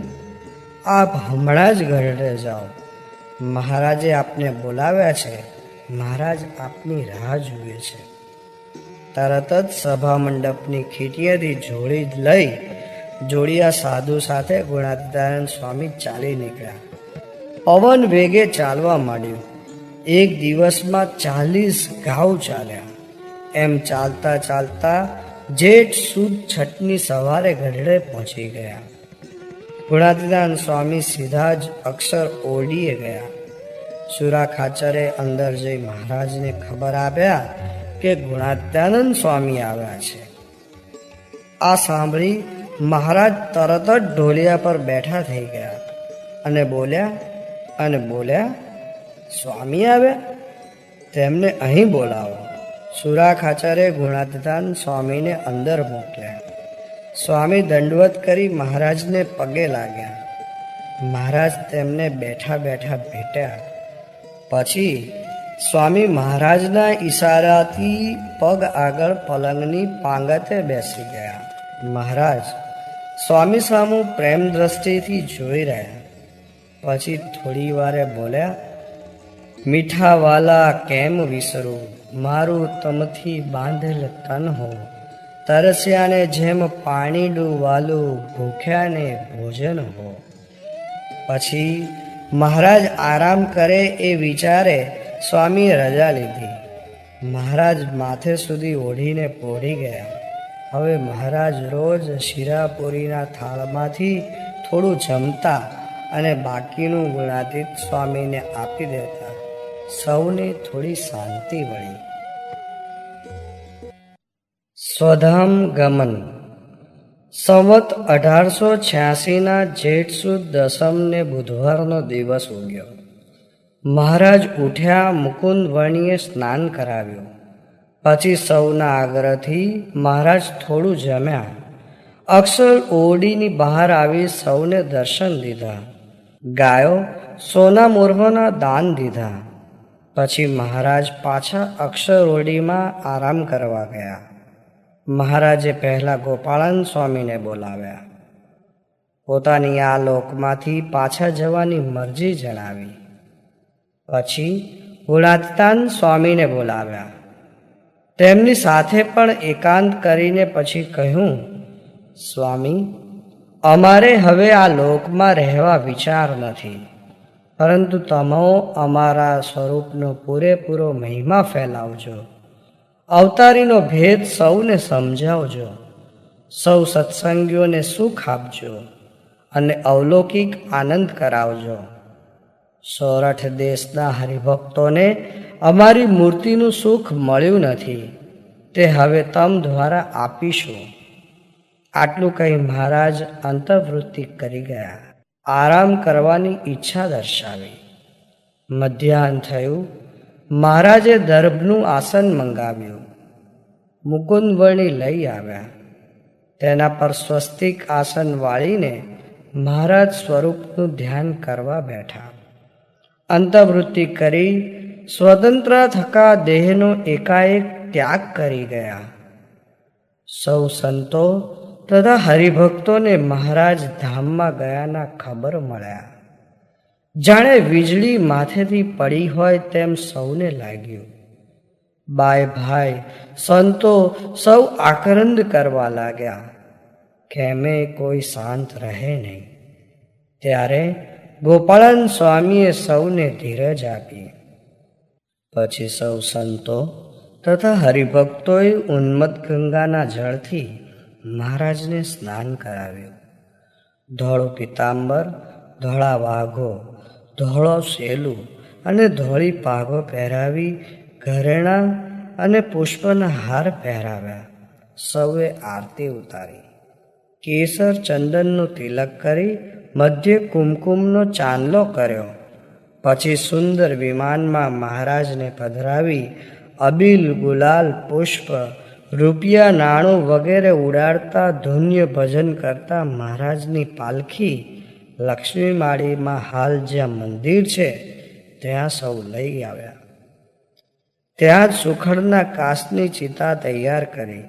આપ હમણાં જ ગઢડે જાઓ. મહારાજે આપને બોલાવ્યા છે. મહારાજ આપની રાહ જુએ છે. તરત જ સભા મંડપની ખીટીએથી જોડી લઈ જોડિયા સાધુ સાથે ગુણાતીતાનંદ સ્વામી ચાલી નીકળ્યા. પવન વેગે ચાલવા માંડ્યું. એક દિવસમાં 40 ગાઉ ચાલ્યા. એમ ચાલતા ચાલતા જેઠ સુદ છઠની સવારે ગઢડે પહોંચી ગયા. ગુણાતીતાનંદ સ્વામી સીધા જ અક્ષર ઓરડીએ ગયા. સુરા ખાચરે અંદર જઈ મહારાજને ખબર આપ્યા કે ગુણાતીતાનંદ સ્વામી આવ્યા છે. આ સાંભળી મહારાજ તરત જ ઢોલિયા પર બેઠા થઈ ગયા અને બોલ્યા, સ્વામી આવ્યા? તેમને અહીં બોલાવો. સુરા ખાચરે ગુણાતીતાન સ્વામીને અંદર મોકલ્યા. સ્વામી દંડવત કરી મહારાજને પગે લાગ્યા. મહારાજ તેમને બેઠા બેઠા ભેટ્યા. પછી સ્વામી મહારાજના ઈશારાથી પગ આગળ પલંગની પાંગતે બેસી ગયા. મહારાજ સ્વામી સામું પ્રેમ દ્રષ્ટિથી જોઈ રહ્યા. પછી થોડી વારે બોલ્યા, મીઠા વાલા કેમ વિસરું, મારું તમથી બાંધેલ તન હો. તરસ્યાને જેમ પાણીડું વાલું, ભૂખ્યાને ભોજન હો. પછી મહારાજ આરામ કરે એ વિચારે સ્વામીએ રજા લીધી. મહારાજ માથે સુધી ઓઢીને પોઢી ગયા. હવે મહારાજ રોજ શીરાપુરીના થાળમાંથી થોડું જમતા અને બાકીનું ગુણાતીત સ્વામીને આપી દેતા. સૌને થોડી શાંતિ વળી. સ્વધામ ગમન. સંવત 1886ના જેઠ સુદ દસમને બુધવારનો દિવસ ઉગ્યો. મહારાજ ઉઠ્યા. મુકુંદ વર્ણીએ સ્નાન કરાવ્યું. પછી સૌના આગ્રહથી મહારાજ થોડું જમ્યા. અક્ષર ઓરડીની બહાર આવી સૌને દર્શન દીધા. ગાયો સોના મોરહોના દાન દીધા. પછી મહારાજ પાછા અક્ષર ઓરડીમાં આરામ કરવા ગયા. મહારાજે પહેલા ગોપાળન સ્વામીને બોલાવ્યા. પોતાની આ લોકમાંથી પાછા જવાની મરજી જણાવી. પછી ગુણાતીતાન સ્વામીને બોલાવ્યા. તેમની સાથે પણ એકાંત કરીને પછી કહ્યું, સ્વામી, અમારે હવે આ લોકમાં રહેવા વિચાર નથી, પરંતુ તમે અમારા સ્વરૂપનો પૂરેપૂરો મહિમા ફેલાવજો. અવતારીનો ભેદ સૌને સમજાવજો. સૌ સત્સંગીઓને સુખ આપજો અને અવલૌકિક આનંદ કરાવજો. સોરઠ દેશના હરિભક્તોને અમારી મૂર્તિનું સુખ મળ્યું નથી, તે હવે તમ દ્વારા આપીશું. આટલું કહી મહારાજ અંતર્વૃત્તિ કરી ગયા. આરામ કરવાની ઈચ્છા દર્શાવી. મધ્યાહન થયું. મહારાજે દર્ભનું આસન મંગાવ્યું. મુકુંદ વર્ણી લઈ આવ્યા. તેના પર સ્વસ્તિક આસન વાળીને મહારાજ સ્વરૂપનું ધ્યાન કરવા બેઠા. અંતર્વૃત્તિ કરી સ્વતંત્ર થકા દેહનો એકાએક ત્યાગ કરી ગયા. સૌ સંતો તથા હરિભક્તોને મહારાજ ધામમાં ગયાના ખબર મળ્યા. જાણે વીજળી માથેથી પડી હોય તેમ સૌને લાગ્યું. બાય ભાઈ સંતો સૌ આક્રંદ કરવા લાગ્યા. કેમે કોઈ શાંત રહે નહીં. ત્યારે ગોપાળન સ્વામીએ સૌને ધીરજ આપી. પછી સૌ સંતો તથા હરિભક્તોએ ઉન્મત્ત ગંગાના જળથી મહારાજને સ્નાન કરાવ્યું. ધોળું પિતાંબર, ધોળા વાઘો, ધોળો સેલું અને ધોળી પાઘો પહેરાવી ઘરેણાં અને પુષ્પના હાર પહેરાવ્યા. સૌએ આરતી ઉતારી. કેસર ચંદનનું તિલક કરી મધ્ય કુમકુમનો ચાંદલો કર્યો. પછી સુંદર વિમાનમાં મહારાજને પધરાવી અબીલ, ગુલાલ, પુષ્પ, રૂપિયા, નાણું વગેરે ઉડાડતા ધુન્ય ભજન કરતા મહારાજની પાલખી લક્ષ્મી માળીમાં હાલ જ્યાં મંદિર છે ત્યાં સૌ લઈ આવ્યા. ત્યાં જ સુખડના કાચની ચિતા તૈયાર કરી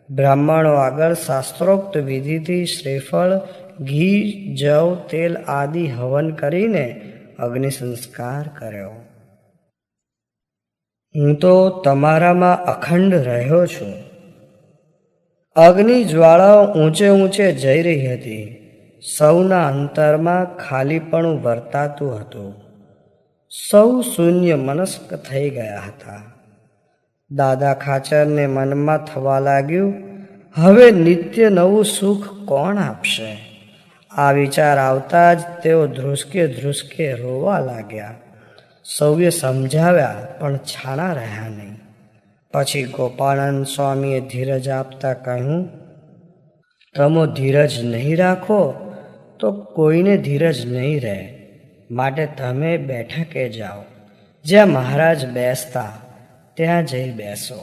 બ્રાહ્મણો આગળ શાસ્ત્રોક્ત વિધિથી શ્રીફળ, ઘી, જવ, તેલ આદિ હવન કરીને અગ્નિ સંસ્કાર કર્યો. હું તો તમારામાં અખંડ રહ્યો છું. અગ્નિ જ્વાળાઓ ઊંચે ઊંચે જઈ રહી હતી. સૌના અંતરમાં ખાલીપણું વર્તાતું હતું. સૌ શૂન્ય મનસ્ક થઈ ગયા હતા. દાદા ખાચરને મનમાં થવા લાગ્યું, હવે નિત્ય નવું સુખ કોણ આપશે? આ વિચાર આવતા જ તેઓ ધ્રુસકે ધ્રુસકે રોવા લાગ્યા. સૌએ સમજાવ્યા પણ છાણા રહ્યા નહીં. પછી ગોપાળાનંદ સ્વામીએ ધીરજ આપતા કહ્યું, તમે ધીરજ નહીં રાખો તો કોઈને ધીરજ નહીં રહે. માટે તમે બેઠકે જાઓ. જ્યાં મહારાજ બેસતા ત્યાં જઈ બેસો.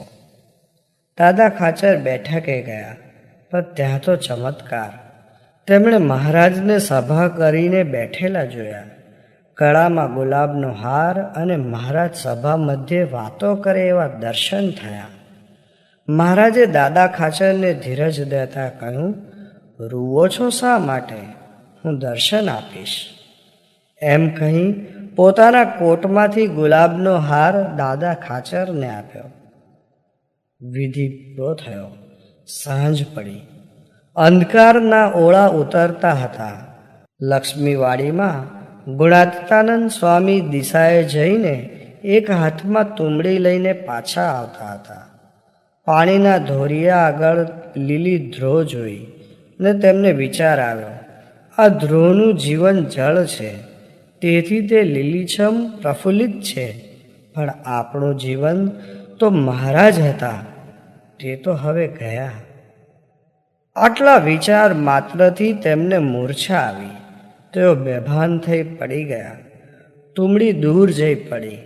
દાદા ખાચર બેઠકે ગયા, પણ ત્યાં તો ચમત્કાર. તેમણે મહારાજને સભા કરીને બેઠેલા જોયા. ગળામાં ગુલાબનો હાર અને મહારાજ સભા મધ્યે વાતો કરે એવા દર્શન થયા. મહારાજે દાદા ખાચરને ધીરજ દેતા કહ્યું, રૂવો છો શા માટે? હું દર્શન આપીશ. એમ કહી પોતાના કોટમાંથી ગુલાબનો હાર દાદા ખાચરને આપ્યો. વિધિ પૂરો થયો. સાંજ પડી. અંધકારના ઓળા ઉતરતા હતા. લક્ષ્મીવાડીમાં ગુણાતીતાનંદ સ્વામી દિશાએ જઈને એક હાથમાં તુંબડી લઈને પાછા આવતા હતા. પાણીના ધોરિયા આગળ લીલી ધ્રો જોઈ ને તેમને વિચાર આવ્યો, આ ધ્રોનું જીવન જળ છે, તેથી તે લીલીછમ પ્રફુલ્લિત છે, પણ આપણું જીવન તો મહારાજ હતા, તે તો હવે ગયા. આટલા વિચાર માત્રથી તેમને મૂર્છા આવી. તેઓ બેભાન થઈ પડી ગયા. તુંબડી દૂર જઈ પડી.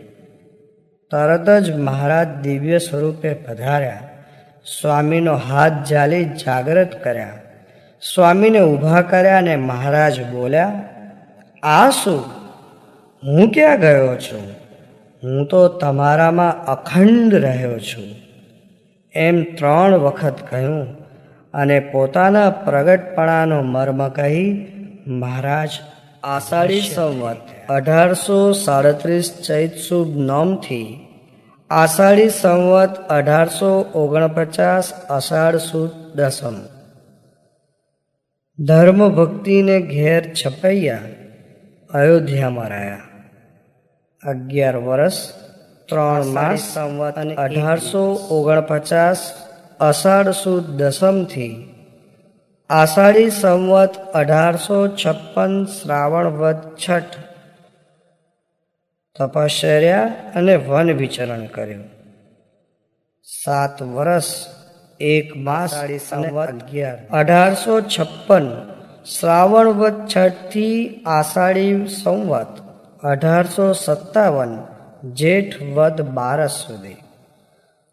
તરત જ મહારાજ દિવ્ય સ્વરૂપે પધાર્યા. સ્વામીનો હાથ ઝાલી જાગૃત કર્યા. સ્વામીને ઊભા કર્યા અને મહારાજ બોલ્યા, આ શું? હું ક્યાં ગયો છું? હું તો તમારામાં અખંડ રહ્યો છું. એમ 3 વખત કહ્યું અને પોતાના પ્રગટપણાનો મર્મ કહી મહારાજ આષાઢી સંવત 1837 ચૈત સુદ નોમથી આષાઢી સંવત 1849 અષાઢ સુદ દસમ ધર્મ ભક્તિને ઘેર છપૈયા અયોધ્યામાં રહ્યા. 11 વર્ષ 3 માસ સંવત 1849 અષાઢ સુદ દસમથી આષાઢી સંવત 1856 શ્રાવણ વદ છઠ તપશ્ચર્યા અને વન વિચરણ કર્યું. 7 વર્ષ 1 માસ સંવત 1856 શ્રાવણ વદ છઠથી આષાઢી સંવત 1857 જેઠ વદ 12 સુધી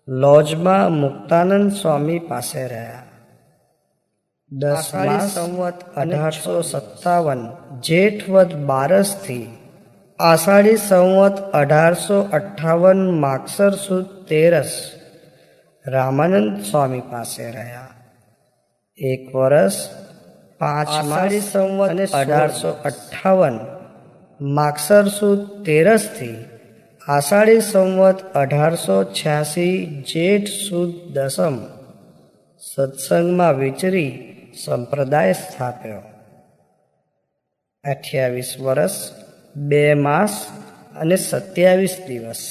લોજમાં મુક્તાનંદ સ્વામી પાસે રહ્યા. 10 માસ સંવત 1857 જેઠ વદ 12 થી આષાઢી સંવત 1858 માગસર સુદ 13 રામાનંદ સ્વામી પાસે રહ્યા. 1 વર્ષ 5 માસ સંવત 1858 માગસર સુદ 13 થી આષાઢી સંવત 1886 જેઠ સુદ દસમ સત્સંગમાં વિચરી સંપ્રદાય સ્થાપ્યો. 28 વર્ષ 2 માસ અને 27 દિવસ